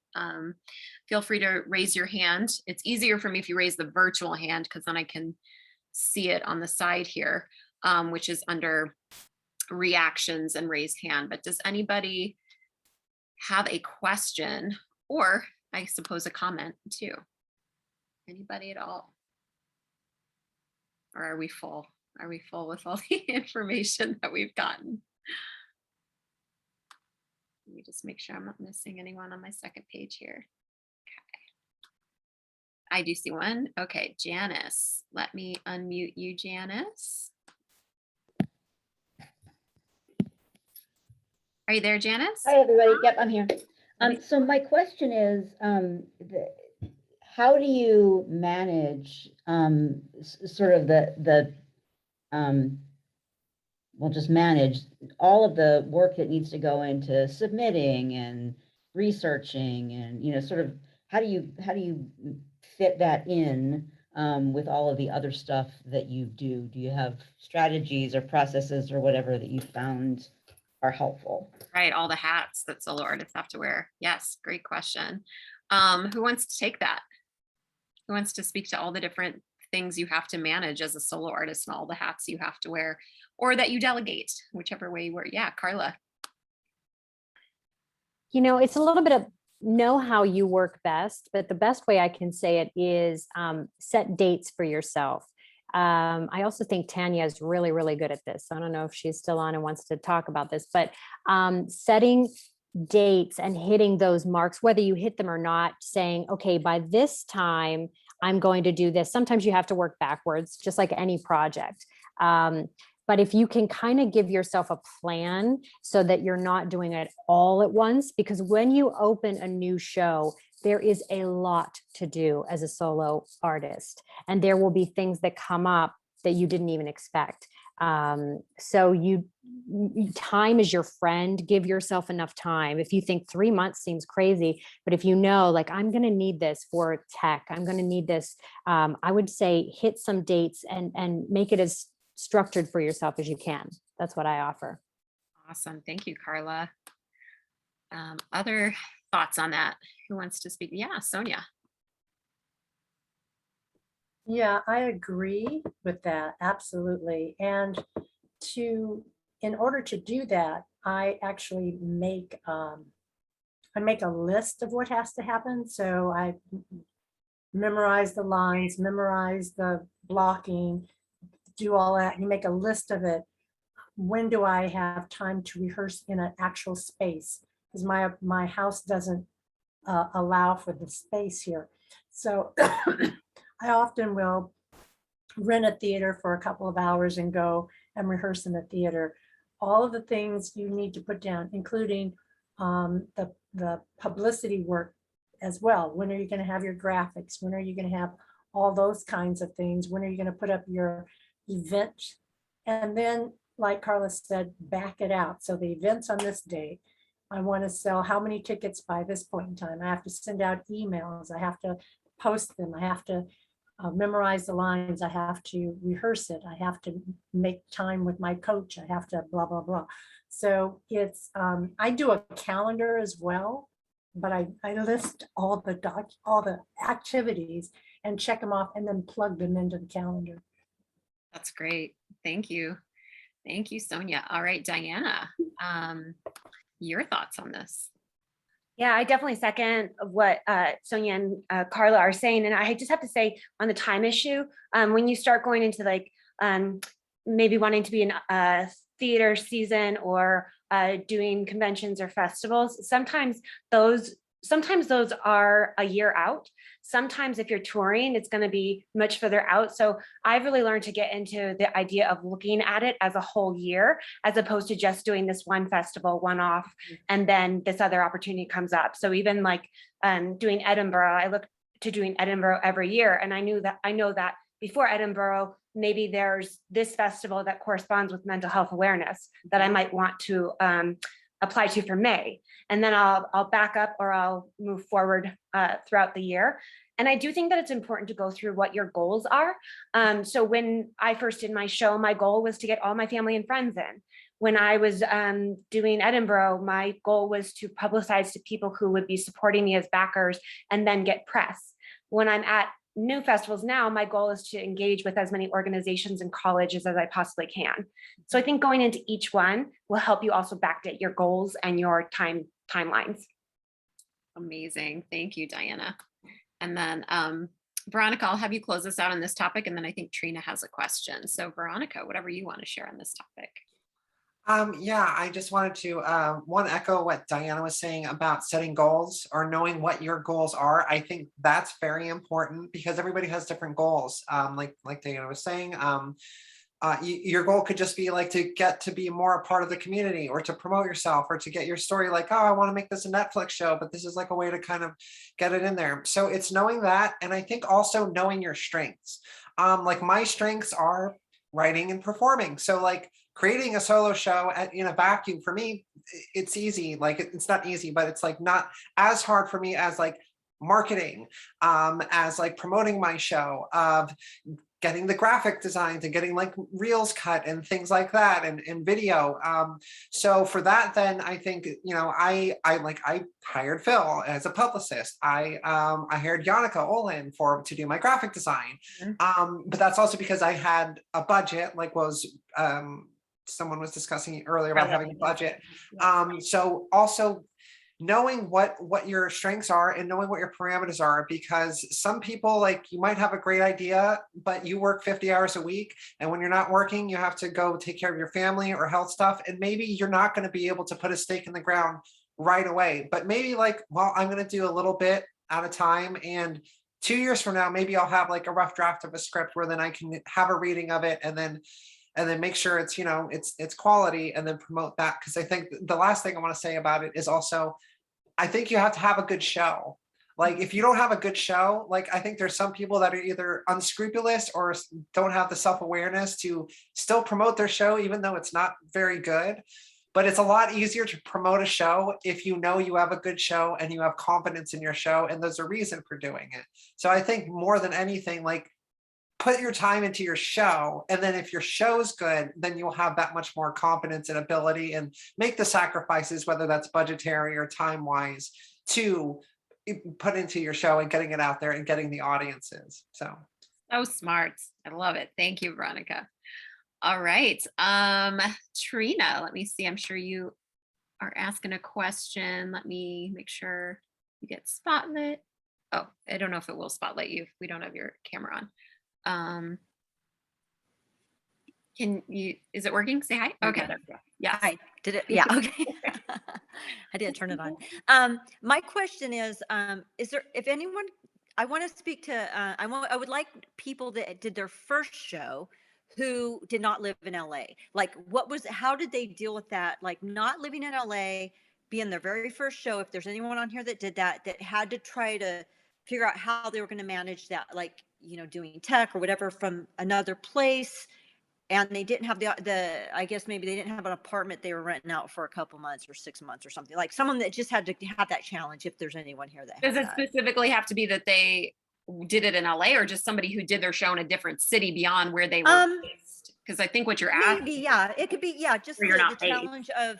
feel free to raise your hand. It's easier for me if you raise the virtual hand, because then I can see it on the side here, which is under reactions and raised hand. But does anybody have a question, or I suppose a comment too? Anybody at all? Or are we full? Are we full with all the information that we've gotten? Let me just make sure I'm not missing anyone on my second page here. Okay. I do see one. Okay, Janice. Let me unmute you, Janice. Are you there, Janice? Hi, everybody. Yep, I'm here. So my question is, how do you manage sort of just manage all of the work that needs to go into submitting and researching, and, you know, sort of how do you fit that in with all of the other stuff that you do? Do you have strategies or processes or whatever that you found are helpful? Right, all the hats that solo artists have to wear. Yes, great question. Who wants to take that? Who wants to speak to all the different things you have to manage as a solo artist and all the hats you have to wear, or that you delegate, whichever way you wear? Yeah, Carla. You know, it's a little bit of know how you work best, but the best way I can say it is set dates for yourself. I also think Tanya is really, really good at this. I don't know if she's still on and wants to talk about this, but setting dates and hitting those marks, whether you hit them or not, saying, okay, by this time, I'm going to do this. Sometimes you have to work backwards, just like any project. But if you can kind of give yourself a plan so that you're not doing it all at once, because when you open a new show, there is a lot to do as a solo artist, and there will be things that come up that you didn't even expect. So time is your friend. Give yourself enough time. If you think 3 months seems crazy, but if you know, like, I'm going to need this for tech, I'm going to need this, I would say hit some dates and make it as structured for yourself as you can. That's what I offer. Awesome. Thank you, Carla. Other thoughts on that? Who wants to speak? Yeah, Sonia. Yeah, I agree with that. Absolutely. And to in order to do that, I actually make a list of what has to happen. So I memorize the lines, memorize the blocking, do all that. You make a list of it. When do I have time to rehearse in an actual space? Because my house doesn't allow for the space here. So I often will rent a theater for a couple of hours and go and rehearse in the theater. All of the things you need to put down, including the publicity work as well. When are you going to have your graphics? When are you going to have all those kinds of things? When are you going to put up your event? And then, like Carla said, back it out. So the event's on this date. I want to sell how many tickets by this point in time. I have to send out emails. I have to post them. I have to memorize the lines. I have to rehearse it. I have to make time with my coach. I have to blah, blah, blah. So it's, I do a calendar as well, but I list all the activities and check them off and then plug them into the calendar. That's great. Thank you. Thank you, Sonia. All right, Diana, your thoughts on this? Yeah, I definitely second what Sonia and Carla are saying. And I just have to say on the time issue, when you start going into like maybe wanting to be in a theater season or doing conventions or festivals, sometimes those are a year out. Sometimes if you're touring, it's going to be much further out. So I've really learned to get into the idea of looking at it as a whole year, as opposed to just doing this one festival, one off, and then this other opportunity comes up. So even like doing Edinburgh, I look to doing Edinburgh every year. And I know that before Edinburgh, maybe there's this festival that corresponds with mental health awareness that I might want to apply to for May. And then I'll back up or I'll move forward throughout the year. And I do think that it's important to go through what your goals are. So when I first did my show, my goal was to get all my family and friends in. When I was doing Edinburgh, my goal was to publicize to people who would be supporting me as backers and then get press. When I'm at new festivals now, my goal is to engage with as many organizations and colleges as I possibly can. So I think going into each one will help you also backdate your goals and your timelines. Amazing. Thank you, Diana. And then Veronica, I'll have you close us out on this topic. And then I think Trina has a question. So Veronica, whatever you want to share on this topic. Yeah, I just wanted to echo what Diana was saying about setting goals or knowing what your goals are. I think that's very important because everybody has different goals. Like Diana was saying, your goal could just be like to get to be more a part of the community or to promote yourself or to get your story like, oh, I want to make this a Netflix show, but this is like a way to kind of get it in there. So it's knowing that. And I think also knowing your strengths. Like my strengths are writing and performing. So like creating a solo show in a vacuum for me, it's easy. Like it's not easy, but it's like not as hard for me as like marketing, as like promoting my show, of getting the graphic designs and getting like reels cut and things like that and video. So for that, then I think, I hired Phil as a publicist. I hired Yannicka Olin to do my graphic design. But that's also because I had a budget, someone was discussing earlier about having a budget. So also knowing what your strengths are and knowing what your parameters are, because some people, like, you might have a great idea, but you work 50 hours a week. And when you're not working, you have to go take care of your family or health stuff. And maybe you're not going to be able to put a stake in the ground right away, but maybe like, well, I'm going to do a little bit at a time. And 2 years from now, maybe I'll have like a rough draft of a script where then I can have a reading of it and then make sure it's, it's quality and then promote that. Cause I think the last thing I want to say about it is also, I think you have to have a good show. Like if you don't have a good show, like I think there's some people that are either unscrupulous or don't have the self-awareness to still promote their show, even though it's not very good. But it's a lot easier to promote a show if you know you have a good show and you have confidence in your show and there's a reason for doing it. So I think more than anything, like, put your time into your show. And then if your show's good, then you'll have that much more confidence and ability and make the sacrifices, whether that's budgetary or time-wise, to put into your show and getting it out there and getting the audiences. So smart. I love it. Thank you, Veronica. All right. Trina, let me see. I'm sure you are asking a question. Let me make sure you get spotlit. Oh, I don't know if it will spotlight you if we don't have your camera on. Is it working? Say hi. Okay. Yeah. Hi. Did it? Yeah. Okay. I didn't turn it on. My question is there, if anyone, I want to speak to, I would like people that did their first show who did not live in LA. Like how did they deal with that? Like not living in LA, being their very first show. If there's anyone on here that did that had to try to figure out how they were going to manage that, like, doing tech or whatever from another place. And they didn't have I guess maybe they didn't have an apartment they were renting out for a couple months or 6 months or something, like someone that just had to have that challenge. If there's anyone here that does it specifically have to be that they did it in LA or just somebody who did their show in a different city beyond where they were based? Because I think what you're asking. Maybe, yeah, it could be, yeah, just the based. challenge of,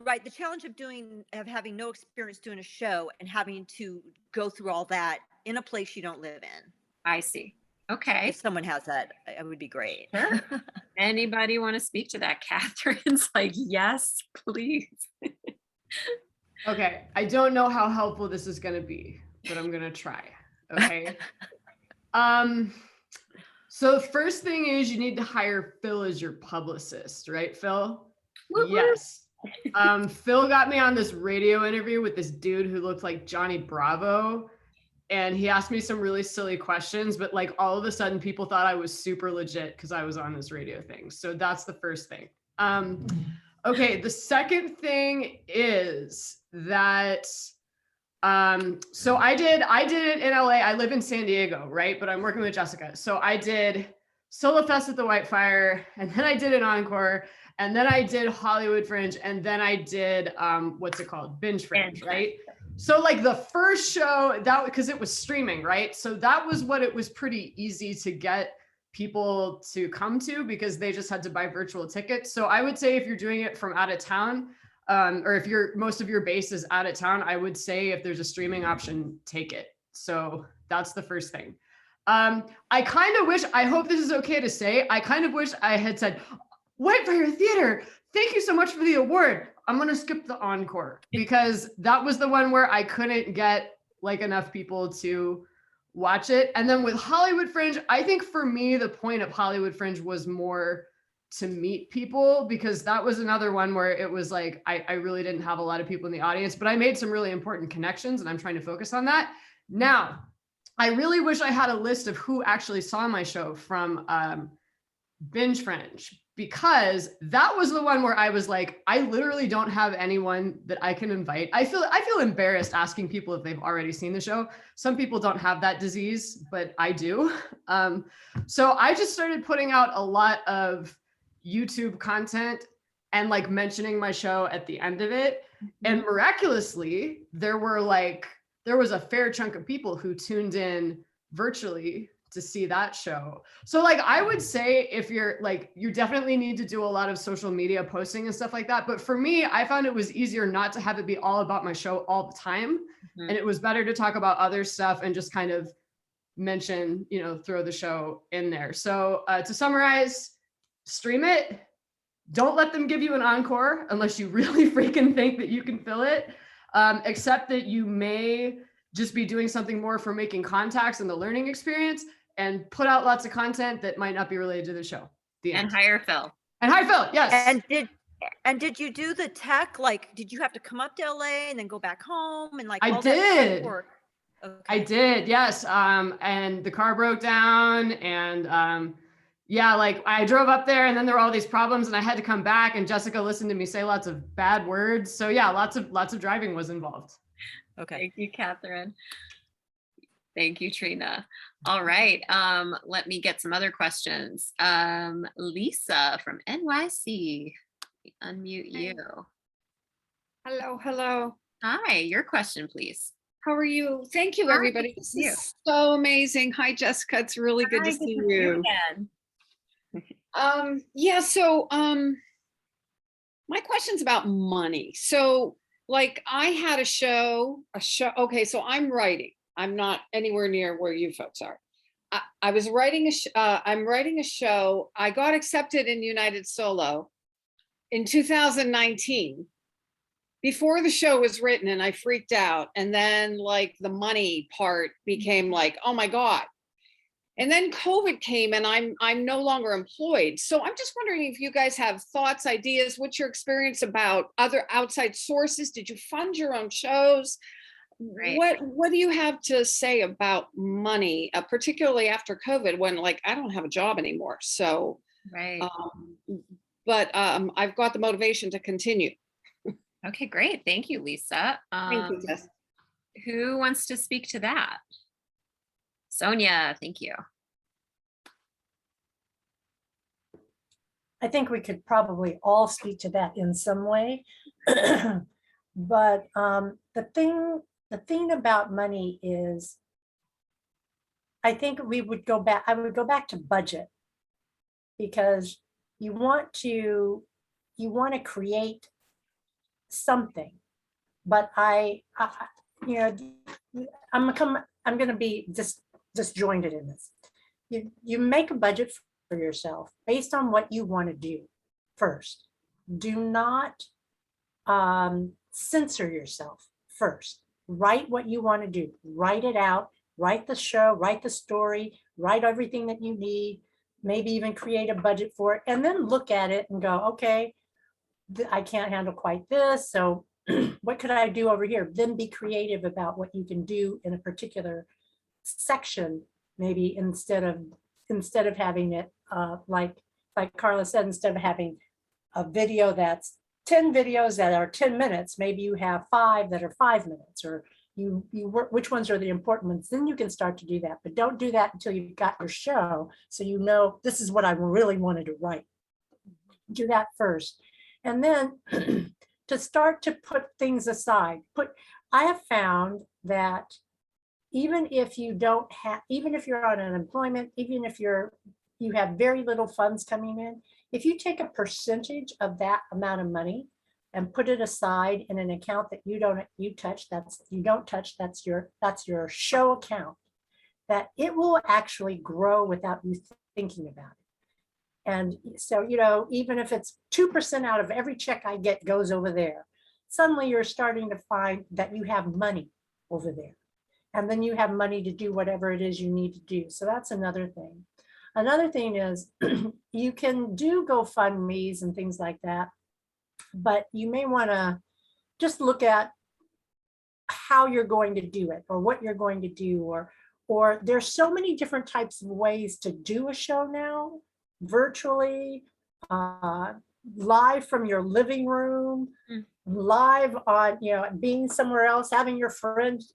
right, the challenge of having no experience doing a show and having to go through all that in a place you don't live in. I see. Okay. If someone has that, it would be great. Sure. Anybody want to speak to that? Catherine's like, yes, please. Okay. I don't know how helpful this is going to be, but I'm going to try. Okay. So the first thing is you need to hire Phil as your publicist, right, Phil? Yes. Phil got me on this radio interview with this dude who looked like Johnny Bravo. And he asked me some really silly questions, but like all of a sudden people thought I was super legit because I was on this radio thing. So that's the first thing. Okay, the second thing is that, so I did it in LA. I live in San Diego, right? But I'm working with Jessica. So I did Solo Fest at the Whitefire, and then I did an encore, and then I did Hollywood Fringe, and then I did, what's it called? Binge Fringe, right? So like the first show, because it was streaming, right? So that was what it was pretty easy to get people to come to because they just had to buy virtual tickets. So I would say if you're doing it from out of town, or if most of your base is out of town, I would say if there's a streaming option, take it. So that's the first thing. I kind of wish, I hope this is okay to say, I kind of wish I had said, Whitefire Theater, thank you so much for the award. I'm going to skip the encore because that was the one where I couldn't get like enough people to watch it. And then with Hollywood Fringe, I think for me, the point of Hollywood Fringe was more to meet people because that was another one where it was like, I really didn't have a lot of people in the audience, but I made some really important connections and I'm trying to focus on that. Now, I really wish I had a list of who actually saw my show from Binge Fringe, because that was the one where I was like, I literally don't have anyone that I can invite. I feel embarrassed asking people if they've already seen the show. Some people don't have that disease, but I do. So I just started putting out a lot of YouTube content and like mentioning my show at the end of it. And miraculously, there was a fair chunk of people who tuned in virtually to see that show. So like, I would say if you're like, you definitely need to do a lot of social media posting and stuff like that. But for me, I found it was easier not to have it be all about my show all the time. And it was better to talk about other stuff and just kind of mention, throw the show in there. So to summarize, stream it. Don't let them give you an encore unless you really freaking think that you can fill it. Except that you may just be doing something more for making contacts and the learning experience, and put out lots of content that might not be related to the show. And hire Phil. And hire Phil, yes. And did you do the tech? Like, did you have to come up to LA and then go back home and like I all did. that tech work? Okay. I did, yes. And the car broke down and yeah, like I drove up there and then there were all these problems and I had to come back and Jessica listened to me say lots of bad words. So yeah, lots of driving was involved. Okay. Thank you, Catherine. Thank you, Trina. All right. Let me get some other questions. Lisa from NYC. Unmute you. Hello. Hi, your question, please. How are you? Thank you, everybody. This is so amazing. Hi, Jessica. It's really good to see you. My question's about money. So like I had a show, okay, so I'm writing. I'm not anywhere near where you folks are. I was writing I'm writing a show. I got accepted in United Solo in 2019 before the show was written, and I freaked out. And then like the money part became like, oh my God. And then COVID came and I'm no longer employed. So I'm just wondering if you guys have thoughts, ideas, what's your experience about other outside sources? Did you fund your own shows? Right. What do you have to say about money, particularly after COVID, when like I don't have a job anymore? So, right. But I've got the motivation to continue. Okay, great. Thank you, Lisa. Thank you, Jess. Who wants to speak to that? Sonia, thank you. I think we could probably all speak to that in some way. But the thing about money is, I think I would go back to budget, because you want to create something. But I'm going to be disjointed in this. You make a budget for yourself based on what you want to do first. Do not censor yourself first. Write what you want to do. Write it out. Write the show, write the story, write everything that you need, maybe even create a budget for it, and then look at it and go, okay, I can't handle quite this. So what could I do over here? Then be creative about what you can do in a particular section, maybe instead of having it like Carla said, instead of having a video that's 10 videos that are 10 minutes, maybe you have 5 that are 5 minutes, or you work which ones are the important ones. Then you can start to do that, but don't do that until you've got your show, so you know this is what I really wanted to write. Do that first, and then to start to put things aside. I have found that even if you're on unemployment, even if you have very little funds coming in, if you take a percentage of that amount of money and put it aside in an account that you don't touch, that's your show account, that it will actually grow without you thinking about it. And so, even if it's 2% out of every check I get goes over there, suddenly you're starting to find that you have money over there. And then you have money to do whatever it is you need to do. So that's another thing. Another thing is you can do GoFundMe's and things like that, but you may want to just look at how you're going to do it, or what you're going to do, or there's so many different types of ways to do a show now, virtually, live from your living room, live on, being somewhere else, having your friends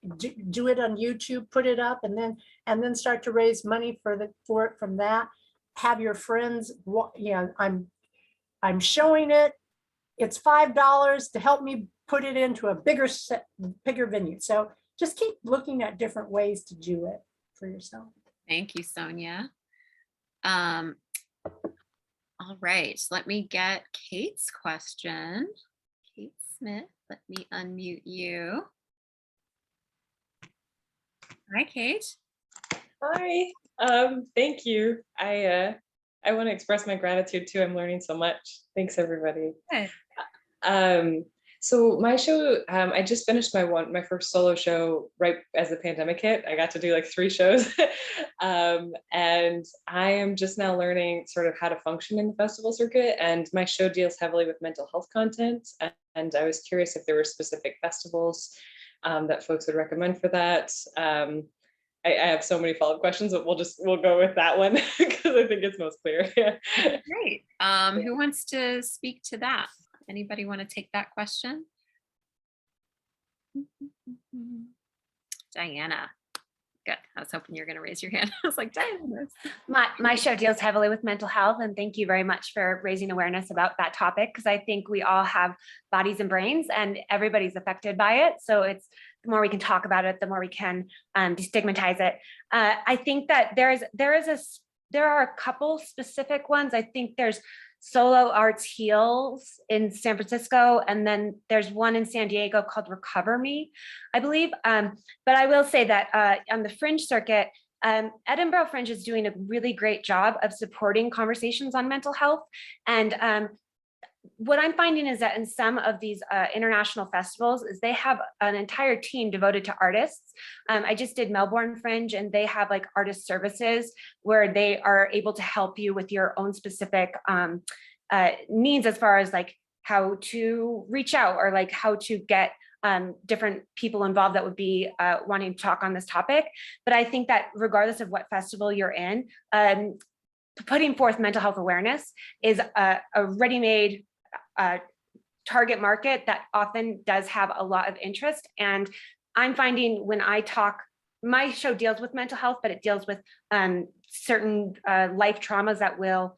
do it on YouTube, put it up, and then start to raise money for it from that. Have your friends, I'm showing it. It's $5 to help me put it into a bigger venue. So just keep looking at different ways to do it for yourself. Thank you, Sonia. All right, let me get Kate's question. Kate Smith, let me unmute you. Hi, Kate. Hi, thank you. I want to express my gratitude too. I'm learning so much. Thanks, everybody. Good. So my show, I just finished my first solo show right as the pandemic hit. I got to do like 3 shows. And I am just now learning sort of how to function in the festival circuit. And my show deals heavily with mental health content. And I was curious if there were specific festivals that folks would recommend for that. I have so many follow-up questions, but we'll go with that one because I think it's most clear. Great. Who wants to speak to that? Anybody want to take that question? Diana. Good. I was hoping you were going to raise your hand. I was like, Diana. My show deals heavily with mental health, and thank you very much for raising awareness about that topic, because I think we all have bodies and brains and everybody's affected by it. So it's the more we can talk about it, the more we can destigmatize it. I think that there are a couple specific ones. I think there's Solo Arts Heals in San Francisco, and then there's one in San Diego called Recover Me, I believe. But I will say that on the fringe circuit, Edinburgh Fringe is doing a really great job of supporting conversations on mental health. And what I'm finding is that in some of these international festivals is they have an entire team devoted to artists. I just did Melbourne Fringe, and they have like artist services where they are able to help you with your own specific needs as far as like how to reach out or like how to get different people involved that would be wanting to talk on this topic. But I think that regardless of what festival you're in, putting forth mental health awareness is a ready-made target market that often does have a lot of interest. And I'm finding when I talk, my show deals with mental health, but it deals with certain life traumas that will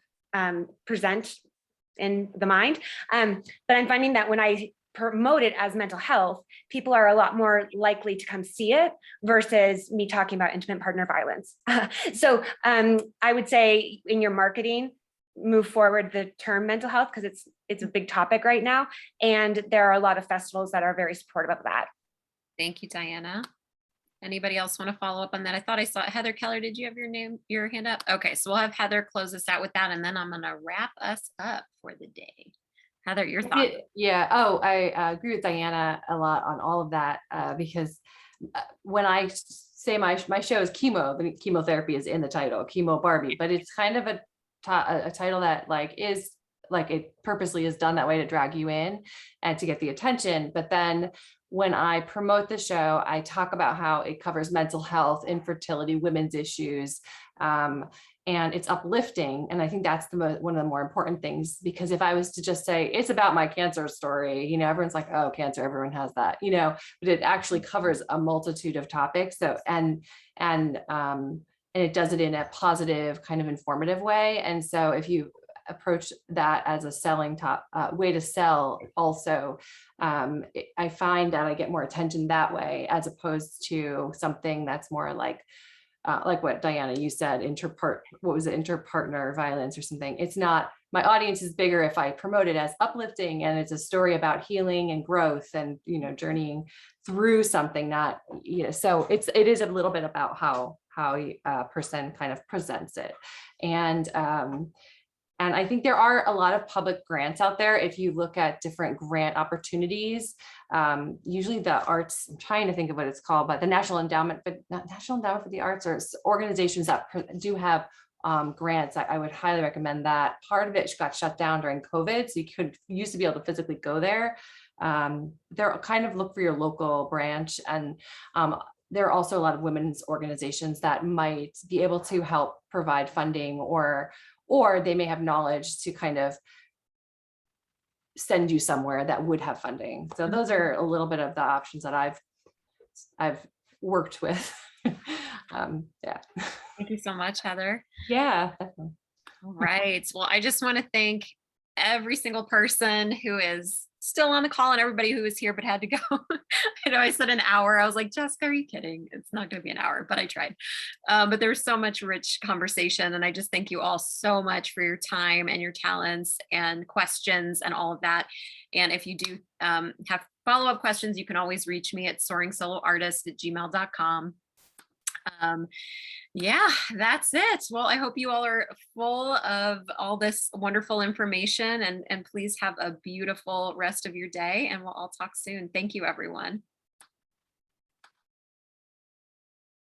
present in the mind. But I'm finding that when I promote it as mental health, people are a lot more likely to come see it versus me talking about intimate partner violence. So I would say in your marketing, move forward the term mental health because it's a big topic right now. And there are a lot of festivals that are very supportive of that. Thank you, Diana. Anybody else want to follow up on that? I thought I saw Heather Keller. Did you have your hand up? Okay, so we'll have Heather close us out with that, and then I'm going to wrap us up for the day. Heather, your thoughts? Yeah. Oh, I agree with Diana a lot on all of that because when I say my show is chemo, the chemotherapy is in the title, Chemo Barbie, but it's kind of a title that is it purposely is done that way to drag you in and to get the attention. But then when I promote the show, I talk about how it covers mental health, infertility, women's issues, and it's uplifting. And I think that's one of the more important things, because if I was to just say it's about my cancer story, everyone's like, oh, cancer, everyone has that, but it actually covers a multitude of topics. So, and it does it in a positive kind of informative way. And so if you approach that as a selling way to sell also, I find that I get more attention that way, as opposed to something that's more like what Diana, you said, interpartner violence or something. It's not, my audience is bigger if I promote it as uplifting and it's a story about healing and growth and, journeying through something, not, so it is a little bit about how a person kind of presents it. And I think there are a lot of public grants out there. If you look at different grant opportunities, usually the arts, I'm trying to think of what it's called, but the National Endowment for the Arts, or organizations that do have grants, I would highly recommend that. Part of it got shut down during COVID, so you used to be able to physically go there. They're kind of look for your local branch, and there are also a lot of women's organizations that might be able to help provide funding, or they may have knowledge to kind of send you somewhere that would have funding. So those are a little bit of the options that I've worked with. Yeah. Thank you so much, Heather. Yeah, definitely. All right. Well, I just want to thank every single person who is still on the call and everybody who was here but had to go. I know I said an hour. I was like, Jessica, are you kidding? It's not going to be an hour, but I tried. But there was so much rich conversation, and I just thank you all so much for your time and your talents and questions and all of that. And if you do have follow-up questions, you can always reach me at soaringsoloartist@gmail.com. Yeah, that's it. Well, I hope you all are full of all this wonderful information, and please have a beautiful rest of your day, and we'll all talk soon. Thank you, everyone.